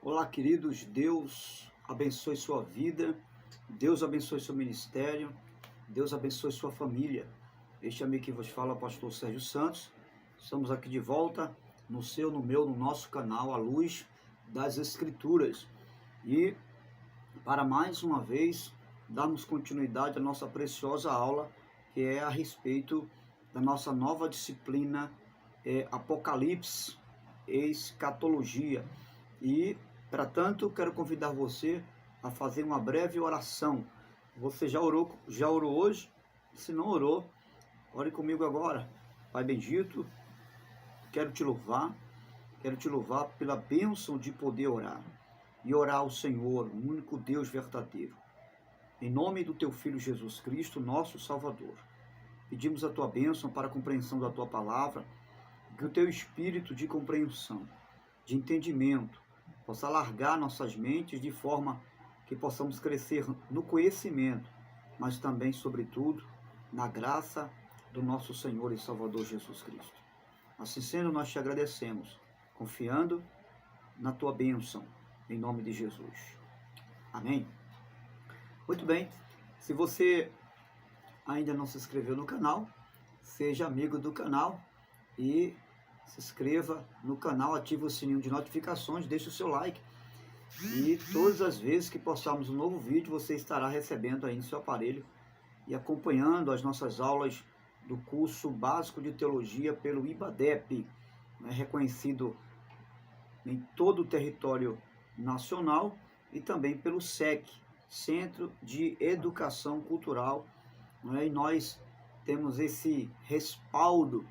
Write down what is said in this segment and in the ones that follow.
Olá, queridos, Deus abençoe sua vida, Deus abençoe seu ministério, Deus abençoe sua família. Este amigo que vos fala, pastor Sérgio Santos. Estamos aqui de volta no seu, no meu, no nosso canal, A Luz das Escrituras. E para mais uma vez darmos continuidade à nossa preciosa aula, que é a respeito da nossa nova disciplina Apocalipse, Escatologia. E, para tanto, quero convidar você a fazer uma breve oração. Você já orou hoje? Se não orou, ore comigo agora. Pai bendito, quero te louvar pela bênção de poder orar e orar ao Senhor, o único Deus verdadeiro. Em nome do teu Filho Jesus Cristo, nosso Salvador, pedimos a tua bênção para a compreensão da tua palavra, que o teu espírito de compreensão, de entendimento, possa alargar nossas mentes de forma que possamos crescer no conhecimento, mas também, sobretudo, na graça do nosso Senhor e Salvador Jesus Cristo. Assim sendo, nós te agradecemos, confiando na tua bênção, em nome de Jesus. Amém? Muito bem, se você ainda não se inscreveu no canal, seja amigo do canal e se inscreva no canal, ative o sininho de notificações, deixe o seu like e todas as vezes que postarmos um novo vídeo, você estará recebendo aí no seu aparelho e acompanhando as nossas aulas do curso básico de teologia pelo IBADEP, reconhecido em todo o território nacional, e também pelo SEC, Centro de Educação Cultural, e nós temos esse respaldo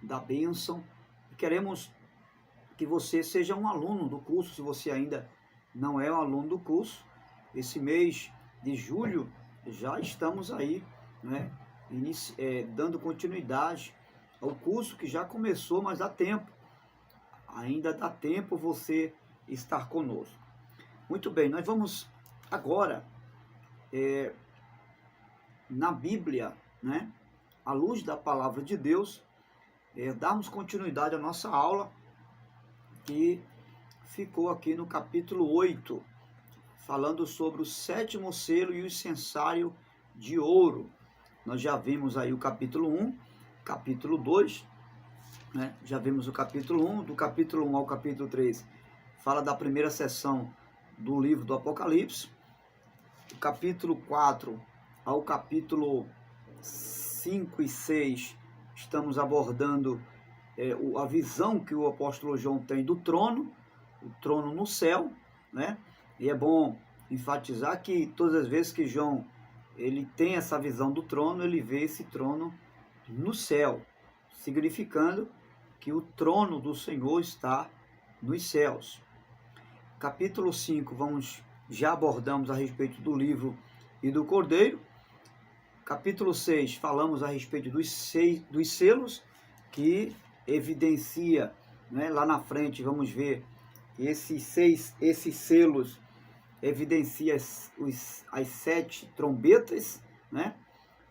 da bênção. Queremos que você seja um aluno do curso. Se você ainda não é um aluno do curso, esse mês de julho já estamos aí, dando continuidade ao curso que já começou, mas dá tempo. Ainda dá tempo você estar conosco. Muito bem, nós vamos agora, na Bíblia, à luz da palavra de Deus, darmos continuidade à nossa aula, que ficou aqui no capítulo 8, falando sobre o sétimo selo e o incensário de ouro. Nós já vimos aí o capítulo 1, capítulo 2, já vimos o capítulo 1, do capítulo 1 ao capítulo 3, fala da primeira seção do livro do Apocalipse. Do capítulo 4 ao capítulo 5 e 6, estamos abordando a visão que o apóstolo João tem do trono, o trono no céu, E é bom enfatizar que todas as vezes que João ele tem essa visão do trono, ele vê esse trono no céu, significando que o trono do Senhor está nos céus. Capítulo 5, já abordamos a respeito do livro e do cordeiro. Capítulo 6, falamos a respeito dos selos, que evidencia, lá na frente, vamos ver, esses selos evidenciam as 7 trombetas,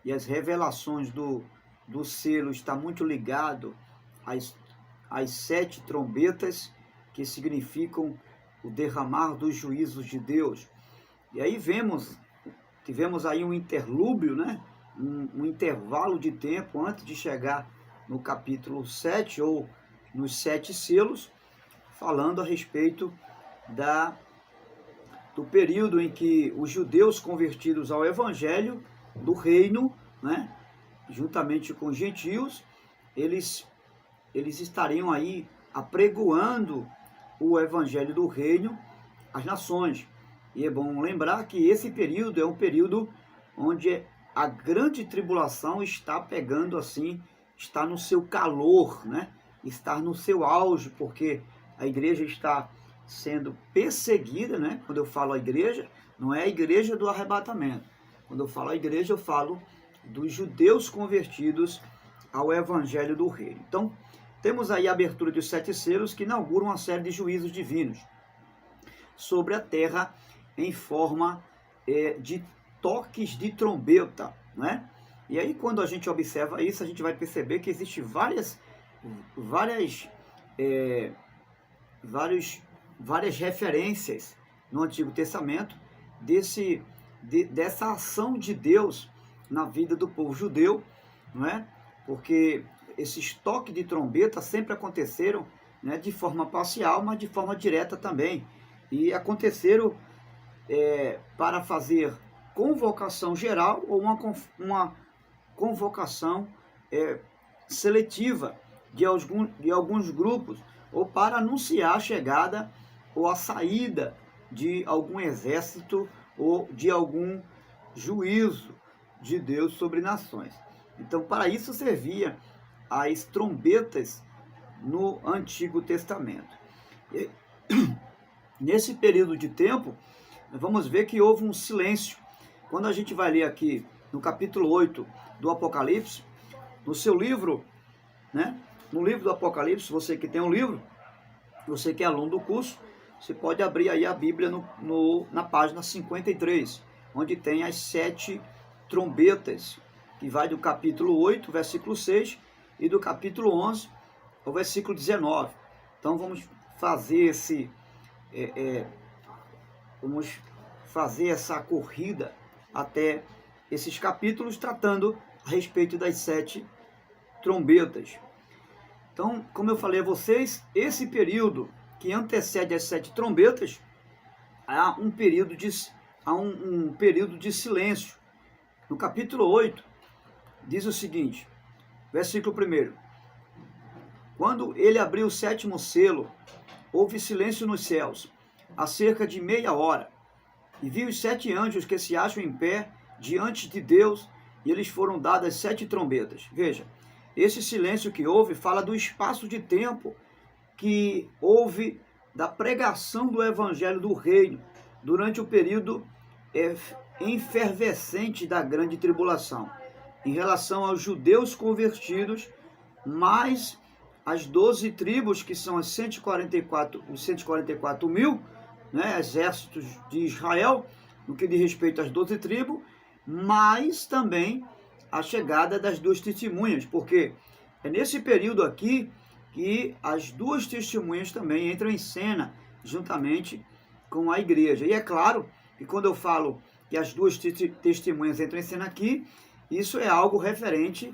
E as revelações do selo está muito ligado às 7 trombetas, que significam o derramar dos juízos de Deus. E aí tivemos aí um interlúdio, um intervalo de tempo antes de chegar no capítulo 7, ou nos 7 selos, falando a respeito do período em que os judeus convertidos ao evangelho do reino, juntamente com os gentios, eles estariam aí apregoando o evangelho do reino às nações. E é bom lembrar que esse período é um período onde a grande tribulação está pegando assim, está no seu calor, está no seu auge, porque a igreja está sendo perseguida, Quando eu falo a igreja, não é a igreja do arrebatamento. Quando eu falo a igreja, eu falo dos judeus convertidos ao evangelho do reino. Então, temos aí a abertura dos 7 selos, que inauguram uma série de juízos divinos sobre a terra em forma de toques de trombeta, E aí, quando a gente observa isso, a gente vai perceber que existem vários várias referências no Antigo Testamento dessa ação de Deus na vida do povo judeu, não é? Porque esses toques de trombeta sempre aconteceram, né, de forma parcial, mas de forma direta também. E aconteceram para fazer convocação geral ou uma convocação seletiva de alguns grupos, ou para anunciar a chegada ou a saída de algum exército ou de algum juízo de Deus sobre nações. Então, para isso servia as trombetas no Antigo Testamento. E, nesse período de tempo, vamos ver que houve um silêncio. Quando a gente vai ler aqui no capítulo 8 do Apocalipse, no seu livro, né? No livro do Apocalipse, você que tem um livro, você que é aluno do curso, você pode abrir aí a Bíblia na página 53, onde tem as 7 trombetas, que vai do capítulo 8, versículo 6, e do capítulo 11 ao versículo 19. Então vamos fazer vamos fazer essa corrida até esses capítulos, tratando a respeito das 7 trombetas. Então, como eu falei a vocês, esse período que antecede as 7 trombetas, há um período de silêncio. No capítulo 8, diz o seguinte, versículo 1: Quando ele abriu o 7º selo, houve silêncio nos céus, há cerca de meia hora, e vi os 7 anjos que se acham em pé diante de Deus, e eles foram dadas 7 trombetas. Veja, esse silêncio que houve fala do espaço de tempo que houve da pregação do Evangelho do Reino durante o período efervescente da grande tribulação, em relação aos judeus convertidos, mais as 12 tribos, que são os 144 mil, né, exércitos de Israel, no que diz respeito às 12 tribos, mas também a chegada das 2 testemunhas, porque é nesse período aqui que as 2 testemunhas também entram em cena, juntamente com a igreja. E é claro que quando eu falo que as 2 testemunhas entram em cena aqui, isso é algo referente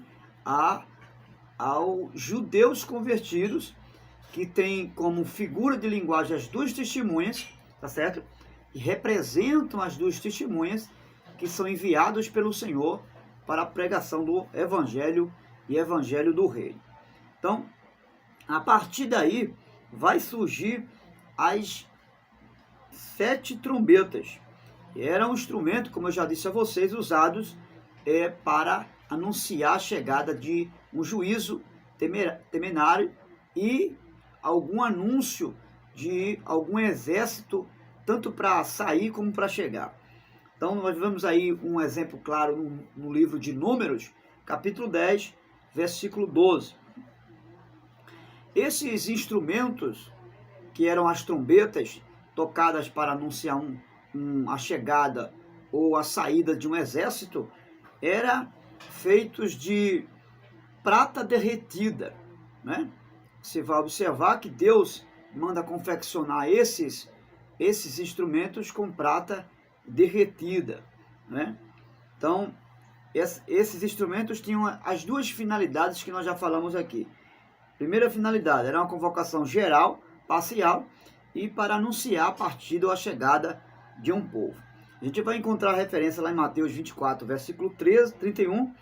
aos judeus convertidos, que tem como figura de linguagem as 2 testemunhas, tá certo? E representam as 2 testemunhas que são enviados pelo Senhor para a pregação do Evangelho e Evangelho do Reino. Então, a partir daí, vai surgir as 7 trombetas. Era um instrumento, como eu já disse a vocês, usados para anunciar a chegada de um juízo temerário e algum anúncio de algum exército, tanto para sair como para chegar. Então, nós vemos aí um exemplo claro no livro de Números, capítulo 10, versículo 12. Esses instrumentos, que eram as trombetas, tocadas para anunciar a chegada ou a saída de um exército, eram feitos de prata derretida, né? Você vai observar que Deus manda confeccionar esses instrumentos com prata derretida, né? Então, esses instrumentos tinham as 2 finalidades que nós já falamos aqui. Primeira finalidade era uma convocação geral, parcial, e para anunciar a partida ou a chegada de um povo. A gente vai encontrar referência lá em Mateus 24, versículo 31,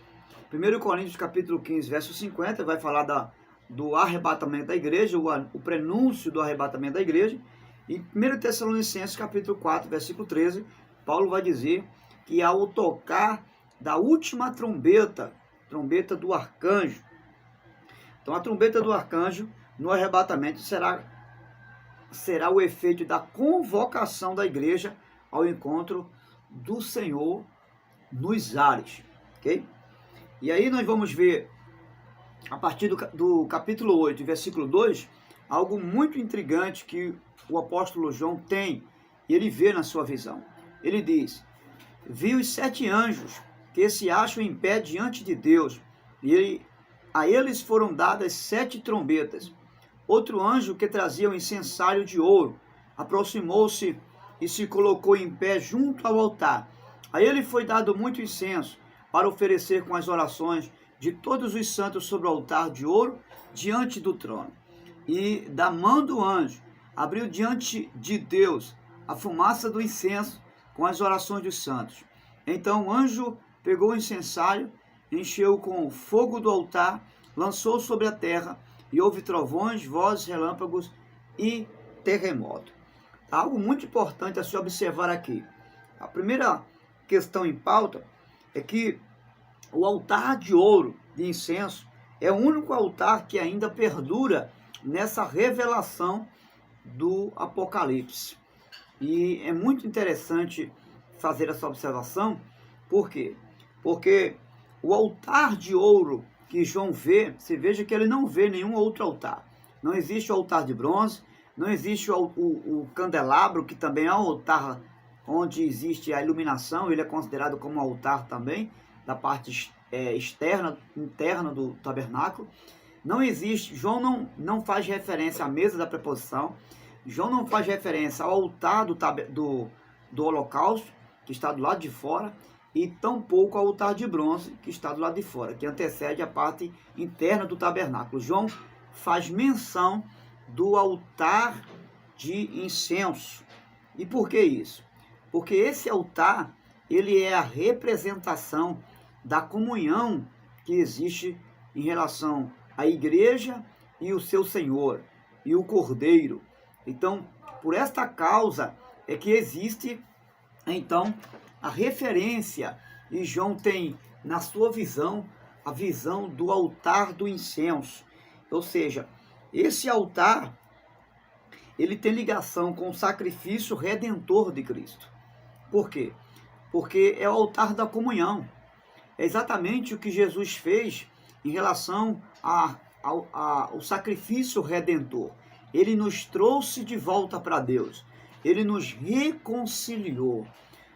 1 Coríntios capítulo 15, verso 50, vai falar do arrebatamento da igreja, o prenúncio do arrebatamento da igreja. E 1 Tessalonicenses capítulo 4, versículo 13, Paulo vai dizer que ao tocar da última trombeta do arcanjo, então a trombeta do arcanjo no arrebatamento será o efeito da convocação da igreja ao encontro do Senhor nos ares, ok? E aí nós vamos ver, a partir do capítulo 8, versículo 2, algo muito intrigante que o apóstolo João tem, e ele vê na sua visão. Ele diz: vi os 7 anjos que se acham em pé diante de Deus, e a eles foram dadas 7 trombetas. Outro anjo que trazia um incensário de ouro, aproximou-se e se colocou em pé junto ao altar. A ele foi dado muito incenso para oferecer com as orações de todos os santos sobre o altar de ouro diante do trono. E da mão do anjo abriu diante de Deus a fumaça do incenso com as orações dos santos. Então o anjo pegou o incensário, encheu com o fogo do altar, lançou sobre a terra, e houve trovões, vozes, relâmpagos e terremoto. Algo muito importante a se observar aqui. A primeira questão em pauta é que o altar de ouro de incenso é o único altar que ainda perdura nessa revelação do Apocalipse. E é muito interessante fazer essa observação. Por quê? Porque o altar de ouro que João vê, você veja que ele não vê nenhum outro altar. Não existe o altar de bronze, não existe o candelabro, que também é um altar onde existe a iluminação, ele é considerado como um altar também, da parte externa, interna do tabernáculo. Não existe, João não faz referência à mesa da preposição, João não faz referência ao altar do holocausto, que está do lado de fora, e tampouco ao altar de bronze, que está do lado de fora, que antecede a parte interna do tabernáculo. João faz menção do altar de incenso. E por que isso? Porque esse altar, ele é a representação da comunhão que existe em relação à igreja e o seu Senhor, e o Cordeiro. Então, por esta causa é que existe, então, a referência, e João tem na sua visão, a visão do altar do incenso. Ou seja, esse altar, ele tem ligação com o sacrifício redentor de Cristo. Por quê? Porque é o altar da comunhão. É exatamente o que Jesus fez em relação ao sacrifício redentor. Ele nos trouxe de volta para Deus. Ele nos reconciliou.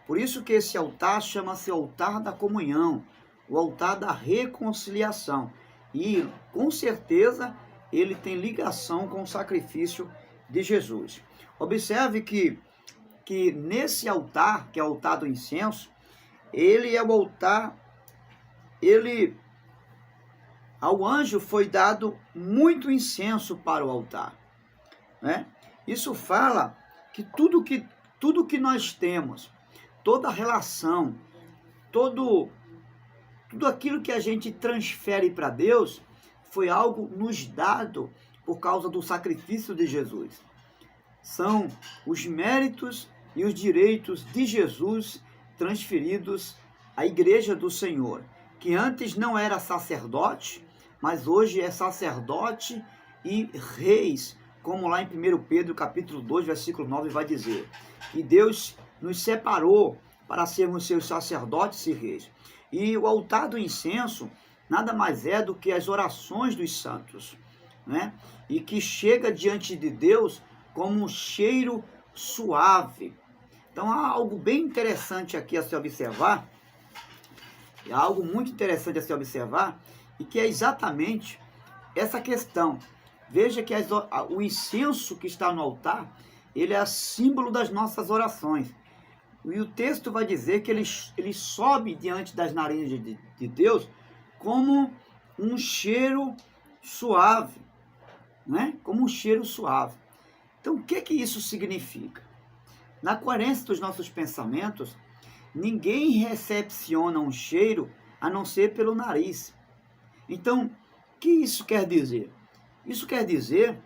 Por isso que esse altar chama-se altar da comunhão, o altar da reconciliação. E, com certeza, ele tem ligação com o sacrifício de Jesus. Observe que nesse altar, que é o altar do incenso, ele é o altar, ao anjo foi dado muito incenso para o altar, né? Isso fala que tudo que nós temos, toda a relação, tudo aquilo que a gente transfere para Deus, foi algo nos dado por causa do sacrifício de Jesus. São os méritos e os direitos de Jesus transferidos à igreja do Senhor, que antes não era sacerdote, mas hoje é sacerdote e reis, como lá em 1 Pedro capítulo 2, versículo 9 vai dizer, que Deus nos separou para sermos seus sacerdotes e reis. E o altar do incenso nada mais é do que as orações dos santos, né? E que chega diante de Deus como um cheiro suave. Então há algo bem interessante aqui a se observar, há algo muito interessante a se observar, e que é exatamente essa questão. Veja que o incenso que está no altar, ele é símbolo das nossas orações. E o texto vai dizer que ele sobe diante das narinas de Deus como um cheiro suave, né? Como um cheiro suave. Então, o que isso significa? Na coerência dos nossos pensamentos, ninguém recepciona um cheiro a não ser pelo nariz. Então, o que isso quer dizer? Isso quer dizer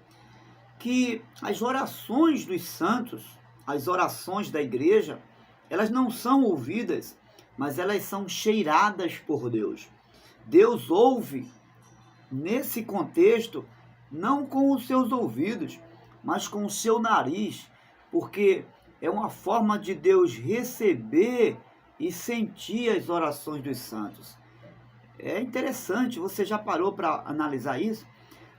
que as orações dos santos, as orações da igreja, elas não são ouvidas, mas elas são cheiradas por Deus. Deus ouve, nesse contexto, não com os seus ouvidos, mas com o seu nariz, porque é uma forma de Deus receber e sentir as orações dos santos. É interessante, você já parou para analisar isso?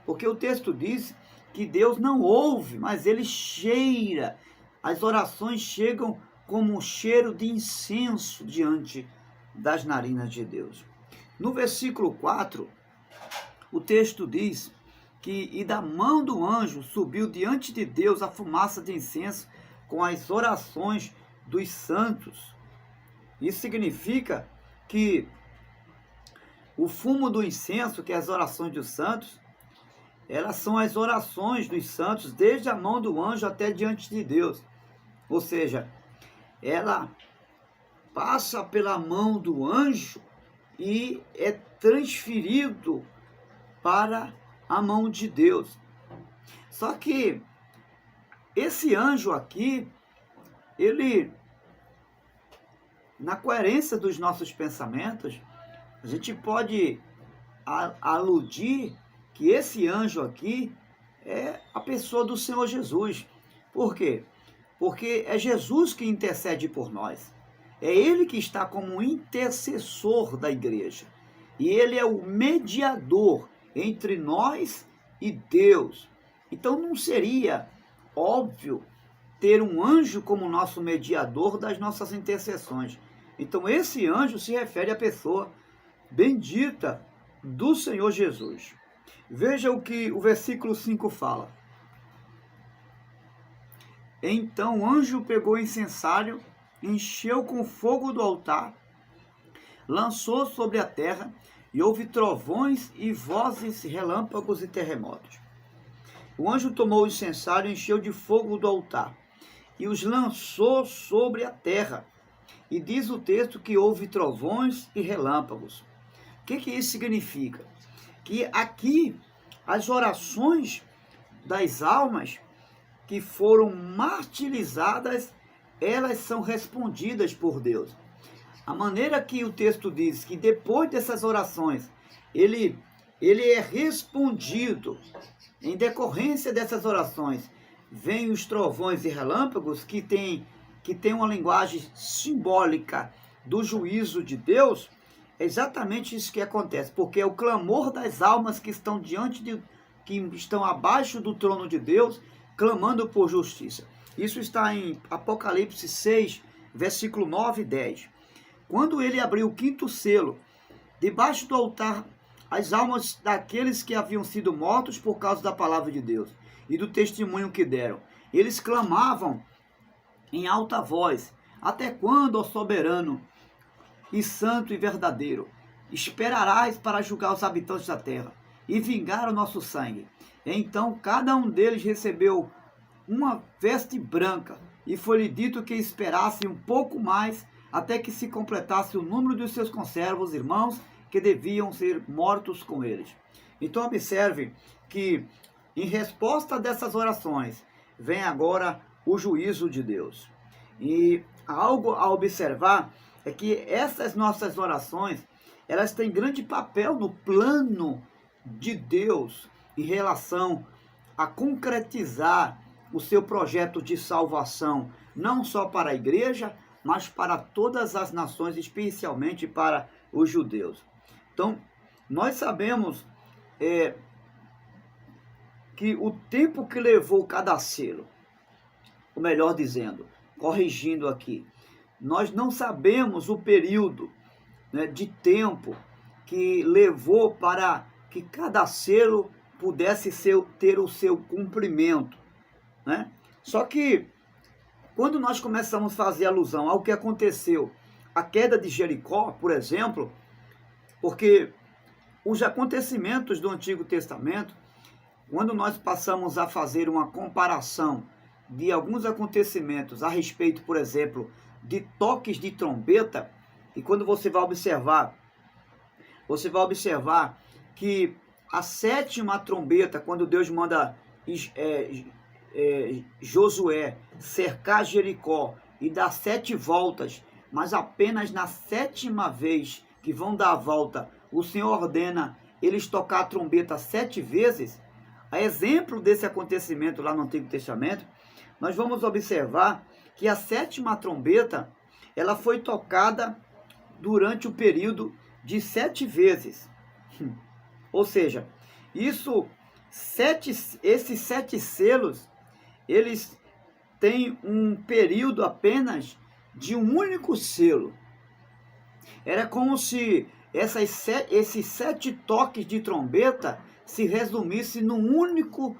Porque o texto diz que Deus não ouve, mas ele cheira. As orações chegam como um cheiro de incenso diante das narinas de Deus. No versículo 4, o texto diz e da mão do anjo subiu diante de Deus a fumaça de incenso com as orações dos santos. Isso significa que o fumo do incenso, que é as orações dos santos, elas são as orações dos santos desde a mão do anjo até diante de Deus. Ou seja, ela passa pela mão do anjo e é transferido para a mão de Deus. Só que esse anjo aqui, ele, na coerência dos nossos pensamentos, a gente pode aludir que esse anjo aqui é a pessoa do Senhor Jesus. Por quê? Porque é Jesus que intercede por nós. É Ele que está como intercessor da igreja. E Ele é o mediador entre nós e Deus. Então não seria óbvio ter um anjo como nosso mediador das nossas intercessões. Então esse anjo se refere à pessoa bendita do Senhor Jesus. Veja o que o versículo 5 fala. Então o anjo pegou o incensário, encheu com fogo do altar, lançou sobre a terra, e houve trovões e vozes, relâmpagos e terremotos. O anjo tomou o incensário, encheu de fogo do altar, e os lançou sobre a terra. E diz o texto que houve trovões e relâmpagos. O que isso significa? Que aqui as orações das almas que foram martirizadas, elas são respondidas por Deus. A maneira que o texto diz que depois dessas orações, ele é respondido. Em decorrência dessas orações, vêm os trovões e relâmpagos que tem uma linguagem simbólica do juízo de Deus. É exatamente isso que acontece, porque é o clamor das almas que estão que estão abaixo do trono de Deus, clamando por justiça. Isso está em Apocalipse 6, versículo 9 e 10. Quando ele abriu o quinto selo, debaixo do altar, as almas daqueles que haviam sido mortos por causa da palavra de Deus e do testemunho que deram, eles clamavam em alta voz: até quando, ó soberano e santo e verdadeiro, esperarás para julgar os habitantes da terra e vingar o nosso sangue? Então cada um deles recebeu uma veste branca, e foi-lhe dito que esperasse um pouco mais, até que se completasse o número dos seus conservos, irmãos, que deviam ser mortos com eles. Então observe que, em resposta dessas orações, vem agora o juízo de Deus. E algo a observar é que essas nossas orações, elas têm grande papel no plano de Deus em relação a concretizar o seu projeto de salvação, não só para a igreja, mas para todas as nações, especialmente para os judeus. Então, nós sabemos que o tempo que levou cada selo, ou melhor dizendo, corrigindo aqui, nós não sabemos o período, né, de tempo que levou para que cada selo pudesse ter o seu cumprimento, né? Só que quando nós começamos a fazer alusão ao que aconteceu, a queda de Jericó, por exemplo, porque os acontecimentos do Antigo Testamento, quando nós passamos a fazer uma comparação de alguns acontecimentos a respeito, por exemplo, de toques de trombeta, e quando você vai observar que a sétima trombeta, quando Deus manda Josué cercar Jericó e dar 7 voltas, mas apenas na 7ª vez que vão dar a volta, o Senhor ordena eles tocar a trombeta 7 vezes. A exemplo desse acontecimento lá no Antigo Testamento, nós vamos observar que a 7ª trombeta, ela foi tocada durante o período de 7 vezes. Ou seja, esses 7 selos, eles têm um período apenas de um único selo. Era como se esses 7 toques de trombeta se resumisse num único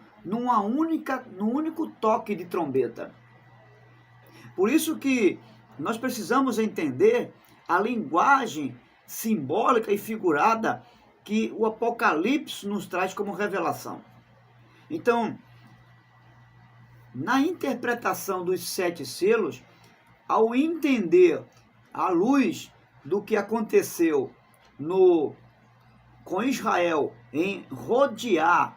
toque de trombeta. Por isso que nós precisamos entender a linguagem simbólica e figurada que o Apocalipse nos traz como revelação. Então, na interpretação dos 7 selos, ao entender à luz do que aconteceu com Israel em rodear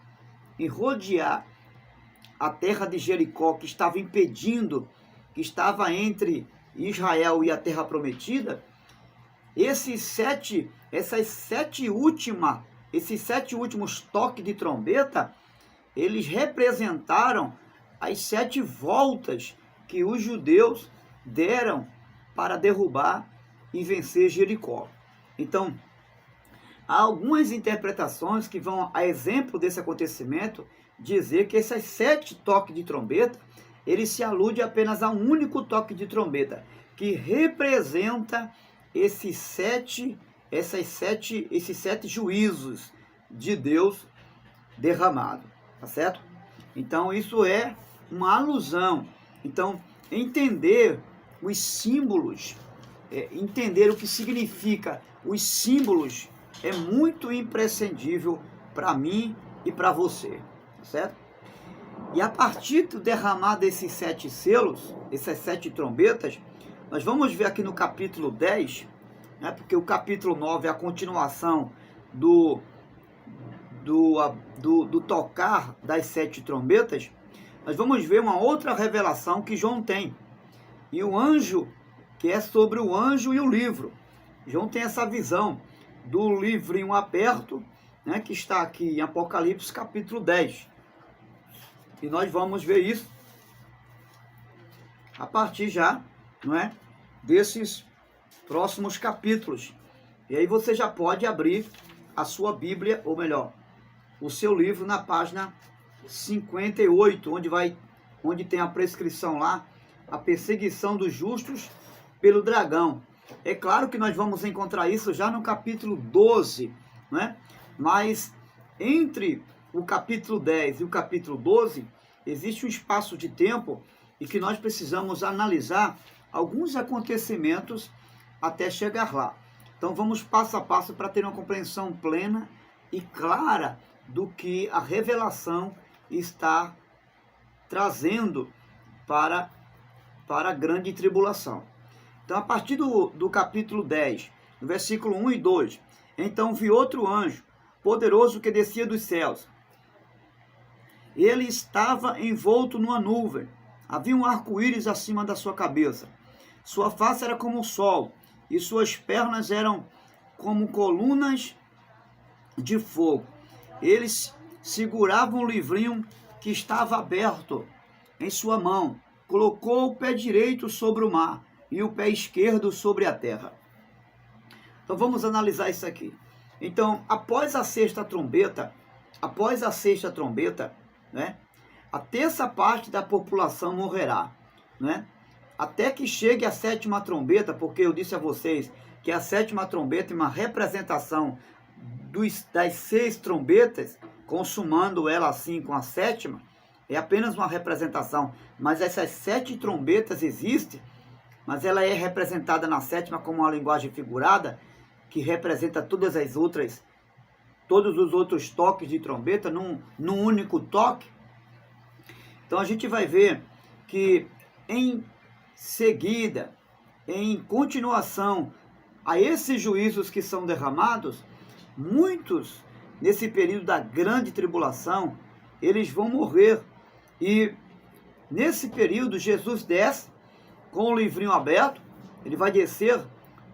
a terra de Jericó, que estava impedindo, que estava entre Israel e a terra prometida, esses sete últimos toques de trombeta, eles representaram as 7 voltas que os judeus deram para derrubar e vencer Jericó. Então, há algumas interpretações que vão, a exemplo desse acontecimento, dizer que esses 7 toques de trombeta, ele se alude apenas a um único toque de trombeta, que representa esses sete juízos de Deus derramado, tá certo? Então isso é uma alusão. Então entender os símbolos, entender o que significa os símbolos é muito imprescindível para mim e para você, tá certo? E a partir do derramar desses 7 selos, essas 7 trombetas, nós vamos ver aqui no capítulo 10, né, porque o capítulo 9 é a continuação do tocar das 7 trombetas. Nós vamos ver uma outra revelação que João tem. E o anjo, que é sobre o anjo e o livro. João tem essa visão do livrinho aberto, né, que está aqui em Apocalipse capítulo 10. E nós vamos ver isso a partir já, não é, desses próximos capítulos. E aí você já pode abrir a sua Bíblia, ou melhor, o seu livro na página 58, onde tem a prescrição lá, a perseguição dos justos pelo dragão. É claro que nós vamos encontrar isso já no capítulo 12, né? Mas entre o capítulo 10 e o capítulo 12, existe um espaço de tempo e que nós precisamos analisar alguns acontecimentos até chegar lá. Então vamos passo a passo para ter uma compreensão plena e clara do que a revelação está trazendo para a grande tribulação. Então a partir do capítulo 10, no versículo 1 e 2, então vi outro anjo, poderoso que descia dos céus. Ele estava envolto numa nuvem, havia um arco-íris acima da sua cabeça. Sua face era como o sol, e suas pernas eram como colunas de fogo. Eles seguravam um livrinho que estava aberto em sua mão. Colocou o pé direito sobre o mar e o pé esquerdo sobre a terra. Então vamos analisar isso aqui. Então, após a sexta trombeta, né, a terça parte da população morrerá, né? Até que chegue a 7ª trombeta, porque eu disse a vocês que a 7ª trombeta é uma representação das 6 trombetas, consumando ela assim com a 7ª, é apenas uma representação, mas essas 7 trombetas existem, mas ela é representada na 7ª como uma linguagem figurada, que representa todos os outros toques de trombeta num único toque. Então a gente vai ver que em seguida, em continuação a esses juízos que são derramados, muitos nesse período da grande tribulação, eles vão morrer. E nesse período Jesus desce com o livrinho aberto, ele vai descer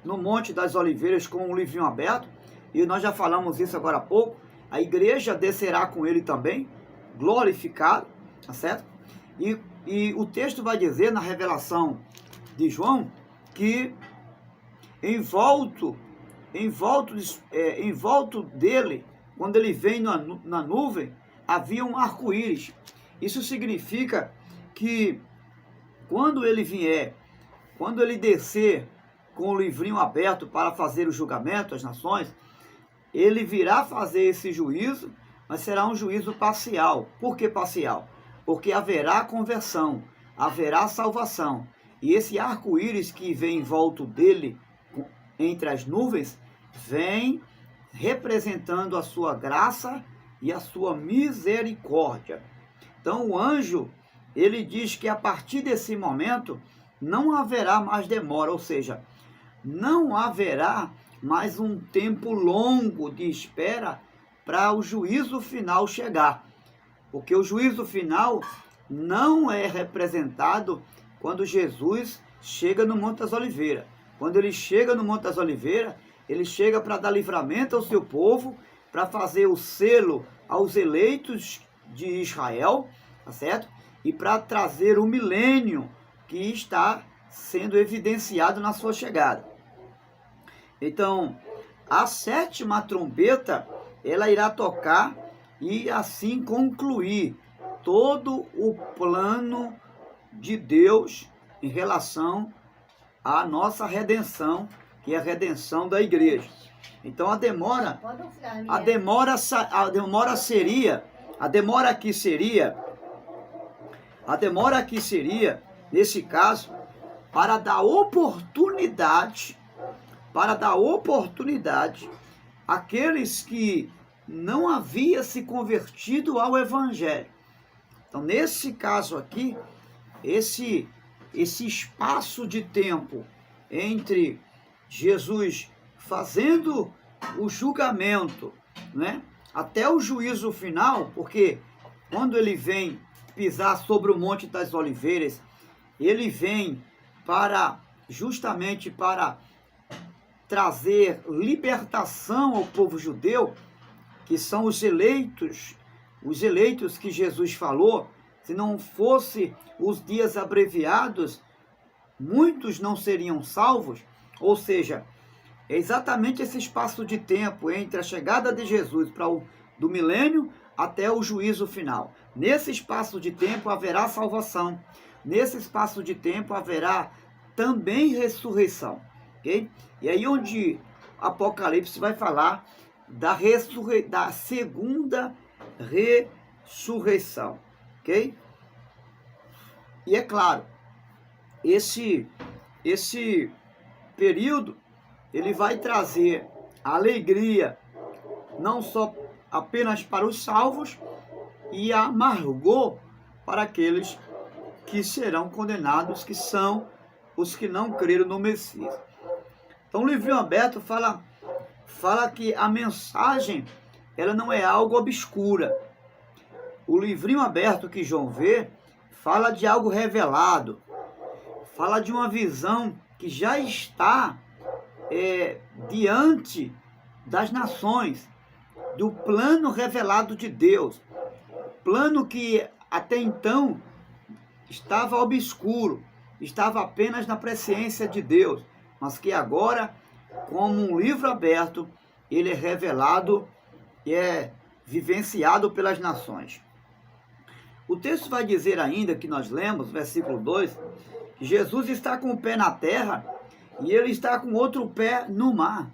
no Monte das Oliveiras com o livrinho aberto, e nós já falamos isso agora há pouco, a igreja descerá com ele também, glorificado, tá certo? E o texto vai dizer na revelação de João que em volta dele, quando ele vem na nuvem, havia um arco-íris. Isso significa que quando ele descer com o livrinho aberto para fazer o julgamento às nações, ele virá fazer esse juízo, mas será um juízo parcial. Por que parcial? Porque haverá conversão, haverá salvação. E esse arco-íris que vem em volta dele, entre as nuvens, vem representando a sua graça e a sua misericórdia. Então o anjo, ele diz que a partir desse momento não haverá mais demora, ou seja, não haverá mais um tempo longo de espera para o juízo final chegar. Porque o juízo final não é representado quando Jesus chega no Monte das Oliveiras. Quando ele chega no Monte das Oliveiras, ele chega para dar livramento ao seu povo, para fazer o selo aos eleitos de Israel, tá certo? E para trazer o milênio que está sendo evidenciado na sua chegada. Então, a sétima trombeta, ela irá tocar e assim concluir todo o plano de Deus em relação à nossa redenção, que é a redenção da igreja. Então a demora aqui seria, nesse caso, para dar oportunidade àqueles que não haviam se convertido ao Evangelho. Então, nesse caso aqui, esse espaço de tempo entre Jesus fazendo o julgamento, né, até o juízo final, porque quando ele pisar sobre o Monte das Oliveiras, ele vem justamente para trazer libertação ao povo judeu, que são os eleitos que Jesus falou. Se não fosse os dias abreviados, muitos não seriam salvos. Ou seja, é exatamente esse espaço de tempo entre a chegada de Jesus do milênio até o juízo final. Nesse espaço de tempo haverá salvação. Nesse espaço de tempo haverá também ressurreição. Okay? E aí onde Apocalipse vai falar da segunda ressurreição. Ok? E é claro, esse período, ele vai trazer alegria, não só apenas para os salvos, e amargor para aqueles que serão condenados, que são os que não creram no Messias. Então o livrinho aberto fala que a mensagem, ela não é algo obscura. O livrinho aberto que João vê fala de algo revelado, fala de uma visão que já está diante das nações, do plano revelado de Deus, plano que até então estava obscuro, estava apenas na presciência de Deus, mas que agora, como um livro aberto, ele é revelado e é vivenciado pelas nações. O texto vai dizer ainda, que nós lemos, versículo 2, que Jesus está com o pé na terra e ele está com outro pé no mar.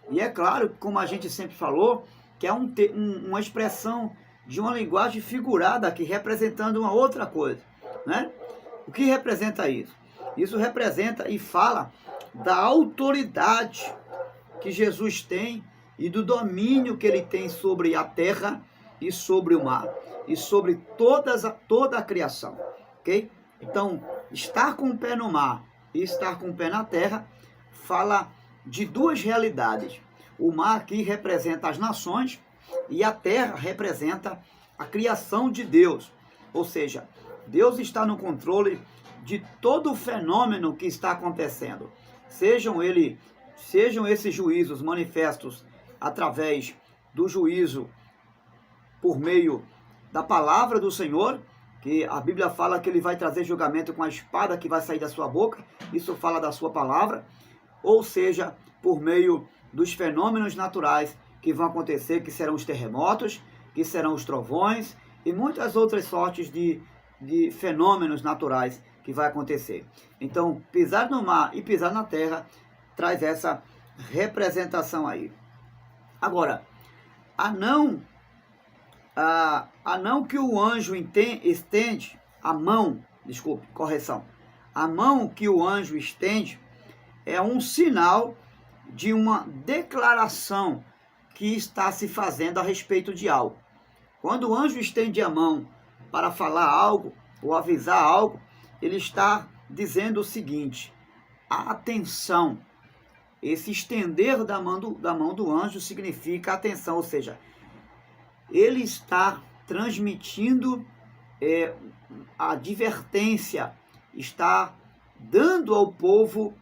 E é claro, como a gente sempre falou, que é uma expressão de uma linguagem figurada aqui, representando uma outra coisa, né? O que representa isso? Isso representa e fala da autoridade que Jesus tem e do domínio que ele tem sobre a terra e sobre o mar e sobre toda a criação, ok? Então, estar com o pé no mar e estar com o pé na terra fala de duas realidades. O mar aqui representa as nações e a terra representa a criação de Deus. Ou seja, Deus está no controle de todo o fenômeno que está acontecendo. Sejam esses juízos manifestos através do juízo por meio da palavra do Senhor, que a Bíblia fala que ele vai trazer julgamento com a espada que vai sair da sua boca, isso fala da sua palavra, ou seja, por meio dos fenômenos naturais que vão acontecer, que serão os terremotos, que serão os trovões e muitas outras sortes de fenômenos naturais que vai acontecer. Então, pisar no mar e pisar na terra traz essa representação aí. Agora, a não a não que o anjo estende, a mão, desculpe, correção, a mão que o anjo estende é um sinal de uma declaração que está se fazendo a respeito de algo. Quando o anjo estende a mão para falar algo ou avisar algo, ele está dizendo o seguinte: atenção. Esse estender da mão do anjo significa atenção, ou seja, ele está transmitindo a advertência, está dando ao povo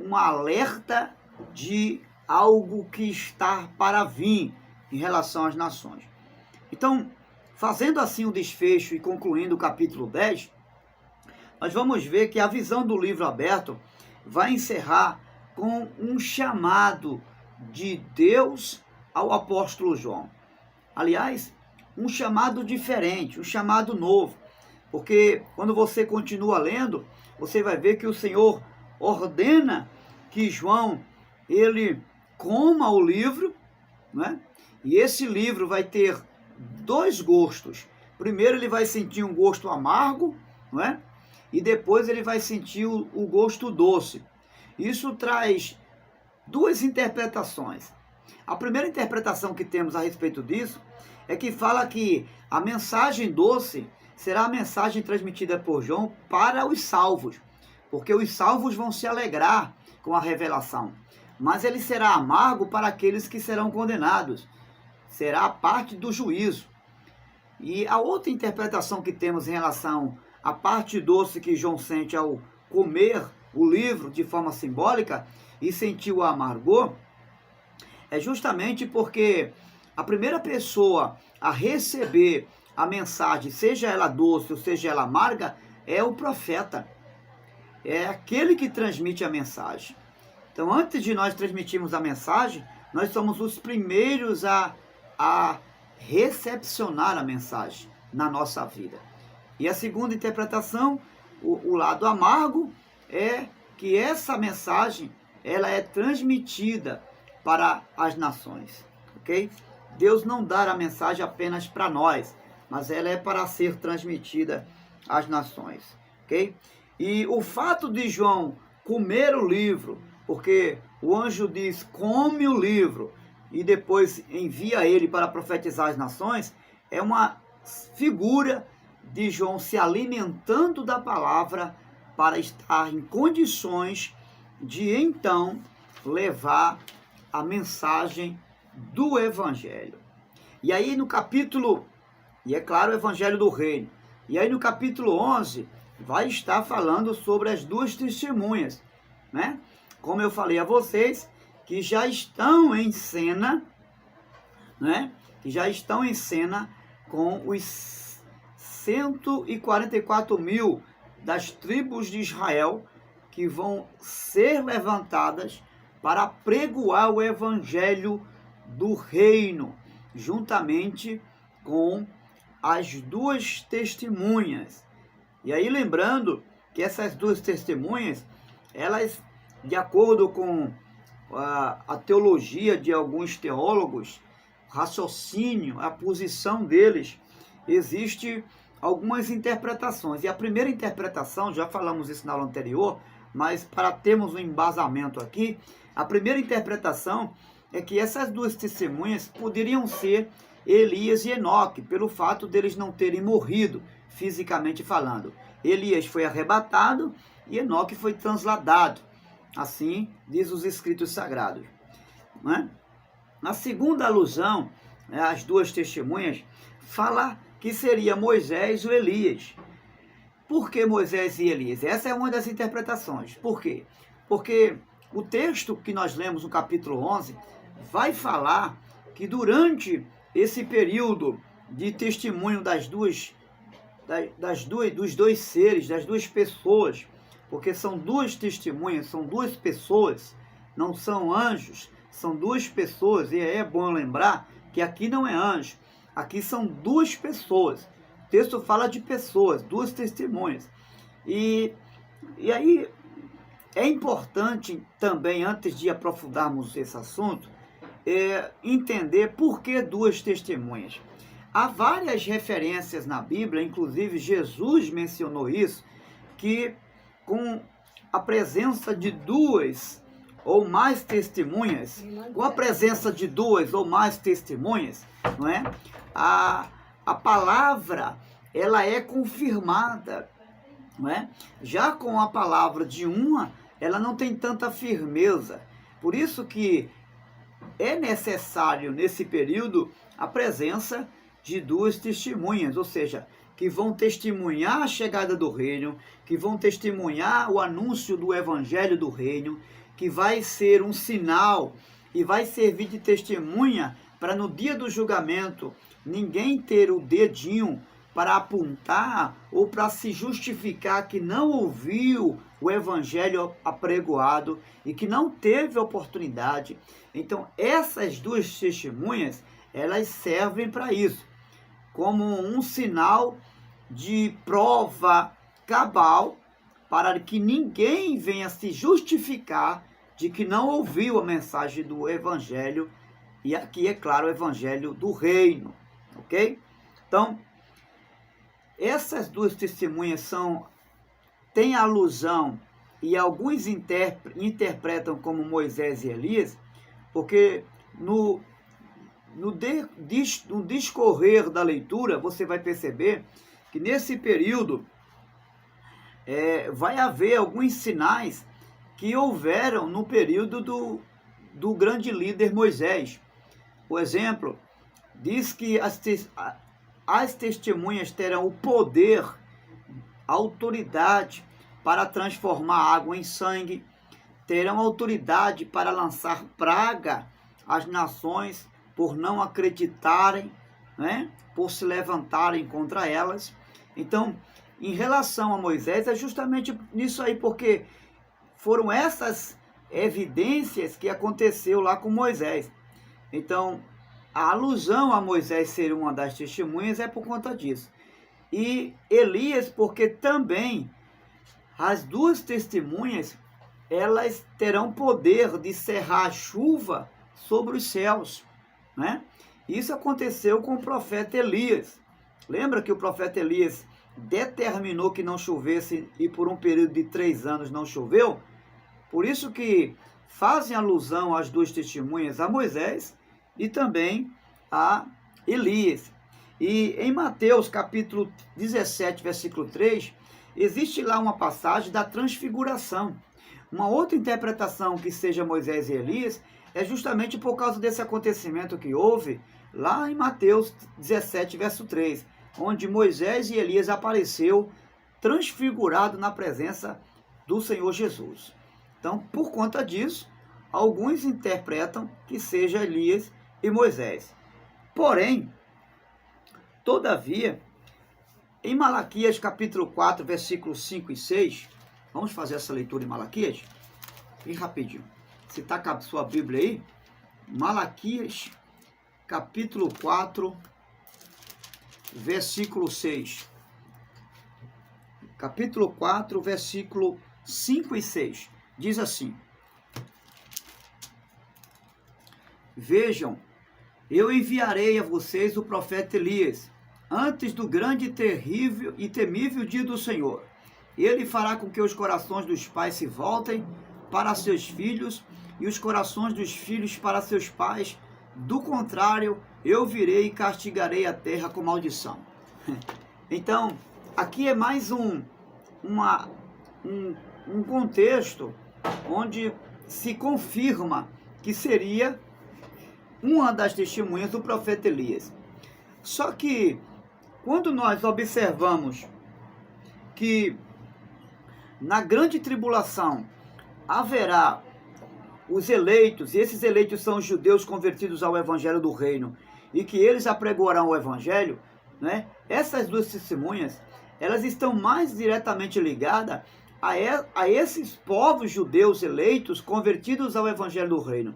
um alerta de algo que está para vir em relação às nações. Então, fazendo assim o desfecho e concluindo o capítulo 10, nós vamos ver que a visão do livro aberto vai encerrar com um chamado de Deus ao apóstolo João. Aliás, um chamado diferente, um chamado novo, porque quando você continua lendo, você vai ver que o Senhor ordena que João, ele coma o livro, né? E esse livro vai ter dois gostos. Primeiro ele vai sentir um gosto amargo, não é? E depois ele vai sentir o gosto doce. Isso traz duas interpretações. A primeira interpretação que temos a respeito disso é que fala que a mensagem doce será a mensagem transmitida por João para os salvos, porque os salvos vão se alegrar com a revelação, mas ele será amargo para aqueles que serão condenados, será a parte do juízo. E a outra interpretação que temos em relação à parte doce que João sente ao comer o livro de forma simbólica e sentir o amargor, é justamente porque a primeira pessoa a receber a mensagem, seja ela doce ou seja ela amarga, é o profeta. É aquele que transmite a mensagem. Então, antes de nós transmitirmos a mensagem, nós somos os primeiros a recepcionar a mensagem na nossa vida. E a segunda interpretação, o lado amargo, é que essa mensagem ela é transmitida para as nações, ok? Deus não dá a mensagem apenas para nós, mas ela é para ser transmitida às nações, ok? E o fato de João comer o livro, porque o anjo diz, come o livro, e depois envia ele para profetizar as nações, é uma figura de João se alimentando da palavra para estar em condições de então levar a mensagem do Evangelho. E aí no capítulo, e é claro, o Evangelho do Reino, e aí no capítulo 11 vai estar falando sobre as duas testemunhas, né? Como eu falei a vocês, que já estão em cena, né? Que já estão em cena com os 144 mil das tribos de Israel que vão ser levantadas para pregoar o evangelho do reino, juntamente com as duas testemunhas. E aí lembrando que essas duas testemunhas, elas, de acordo com a teologia de alguns teólogos, raciocínio, a posição deles, existe algumas interpretações. E a primeira interpretação, já falamos isso na aula anterior, mas para termos um embasamento aqui, a primeira interpretação é que essas duas testemunhas poderiam ser Elias e Enoque, pelo fato deles não terem morrido, fisicamente falando. Elias foi arrebatado e Enoque foi transladado. Assim diz os escritos sagrados, né? Na segunda alusão, as duas testemunhas, fala que seria Moisés ou Elias. Por que Moisés e Elias? Essa é uma das interpretações. Por quê? Porque o texto que nós lemos no capítulo 11 vai falar que durante esse período de testemunho dos dois seres, das duas pessoas, porque são duas testemunhas, são duas pessoas, não são anjos, são duas pessoas, e é bom lembrar que aqui não é anjo, aqui são duas pessoas. O texto fala de pessoas, duas testemunhas. E aí é importante também, antes de aprofundarmos esse assunto, entender por que duas testemunhas. há várias referências na Bíblia, inclusive Jesus mencionou isso, que com a presença de duas ou mais testemunhas, com a presença de duas ou mais testemunhas, não é? A palavra, ela é confirmada, não é? Já com a palavra de uma, ela não tem tanta firmeza. Por isso que é necessário, nesse período, a presença de duas testemunhas, ou seja, que vão testemunhar a chegada do reino, que vão testemunhar o anúncio do evangelho do reino, que vai ser um sinal e vai servir de testemunha para no dia do julgamento ninguém ter o dedinho para apontar ou para se justificar que não ouviu o evangelho apregoado e que não teve oportunidade. Então, essas duas testemunhas, elas servem para isso, como um sinal de prova cabal, para que ninguém venha se justificar de que não ouviu a mensagem do evangelho, e aqui é claro o evangelho do reino, ok? Então, essas duas testemunhas têm alusão, e alguns interpretam como Moisés e Elias, porque no discorrer da leitura, você vai perceber que nesse período vai haver alguns sinais que houveram no período do grande líder Moisés. Por exemplo, diz que as testemunhas terão o poder, a autoridade para transformar água em sangue, terão autoridade para lançar praga às nações por não acreditarem, né, por se levantarem contra elas. Então, em relação a Moisés, é justamente nisso aí, porque foram essas evidências que aconteceu lá com Moisés. Então, a alusão a Moisés ser uma das testemunhas é por conta disso. E Elias, porque também as duas testemunhas, elas terão poder de cerrar a chuva sobre os céus, né? Isso aconteceu com o profeta Elias. Lembra que o profeta Elias determinou que não chovesse e por um período de 3 anos não choveu? Por isso que fazem alusão às duas testemunhas, a Moisés e também a Elias. E em Mateus capítulo 17, versículo 3, existe lá uma passagem da transfiguração. Uma outra interpretação que seja Moisés e Elias é justamente por causa desse acontecimento que houve lá em Mateus 17, verso 3, onde Moisés e Elias apareceu transfigurado na presença do Senhor Jesus. Então, por conta disso, alguns interpretam que seja Elias e Moisés. Porém, todavia, em Malaquias capítulo 4, versículos 5 e 6, vamos fazer essa leitura em Malaquias? Bem rapidinho. Você está com a sua Bíblia aí? Malaquias capítulo 4, versículo 6. Capítulo 4, versículo 5 e 6. Diz assim: Vejam, eu enviarei a vocês o profeta Elias, antes do grande, terrível e temível dia do Senhor. Ele fará com que os corações dos pais se voltem para seus filhos e os corações dos filhos para seus pais. Do contrário, eu virei e castigarei a terra com maldição. Então, aqui é mais um contexto onde se confirma que seria uma das testemunhas do profeta Elias. Só que, quando nós observamos que na grande tribulação haverá os eleitos, e esses eleitos são os judeus convertidos ao evangelho do reino, e que eles apregoarão o evangelho, né? Essas duas testemunhas, elas estão mais diretamente ligadas a esses povos judeus eleitos convertidos ao evangelho do reino,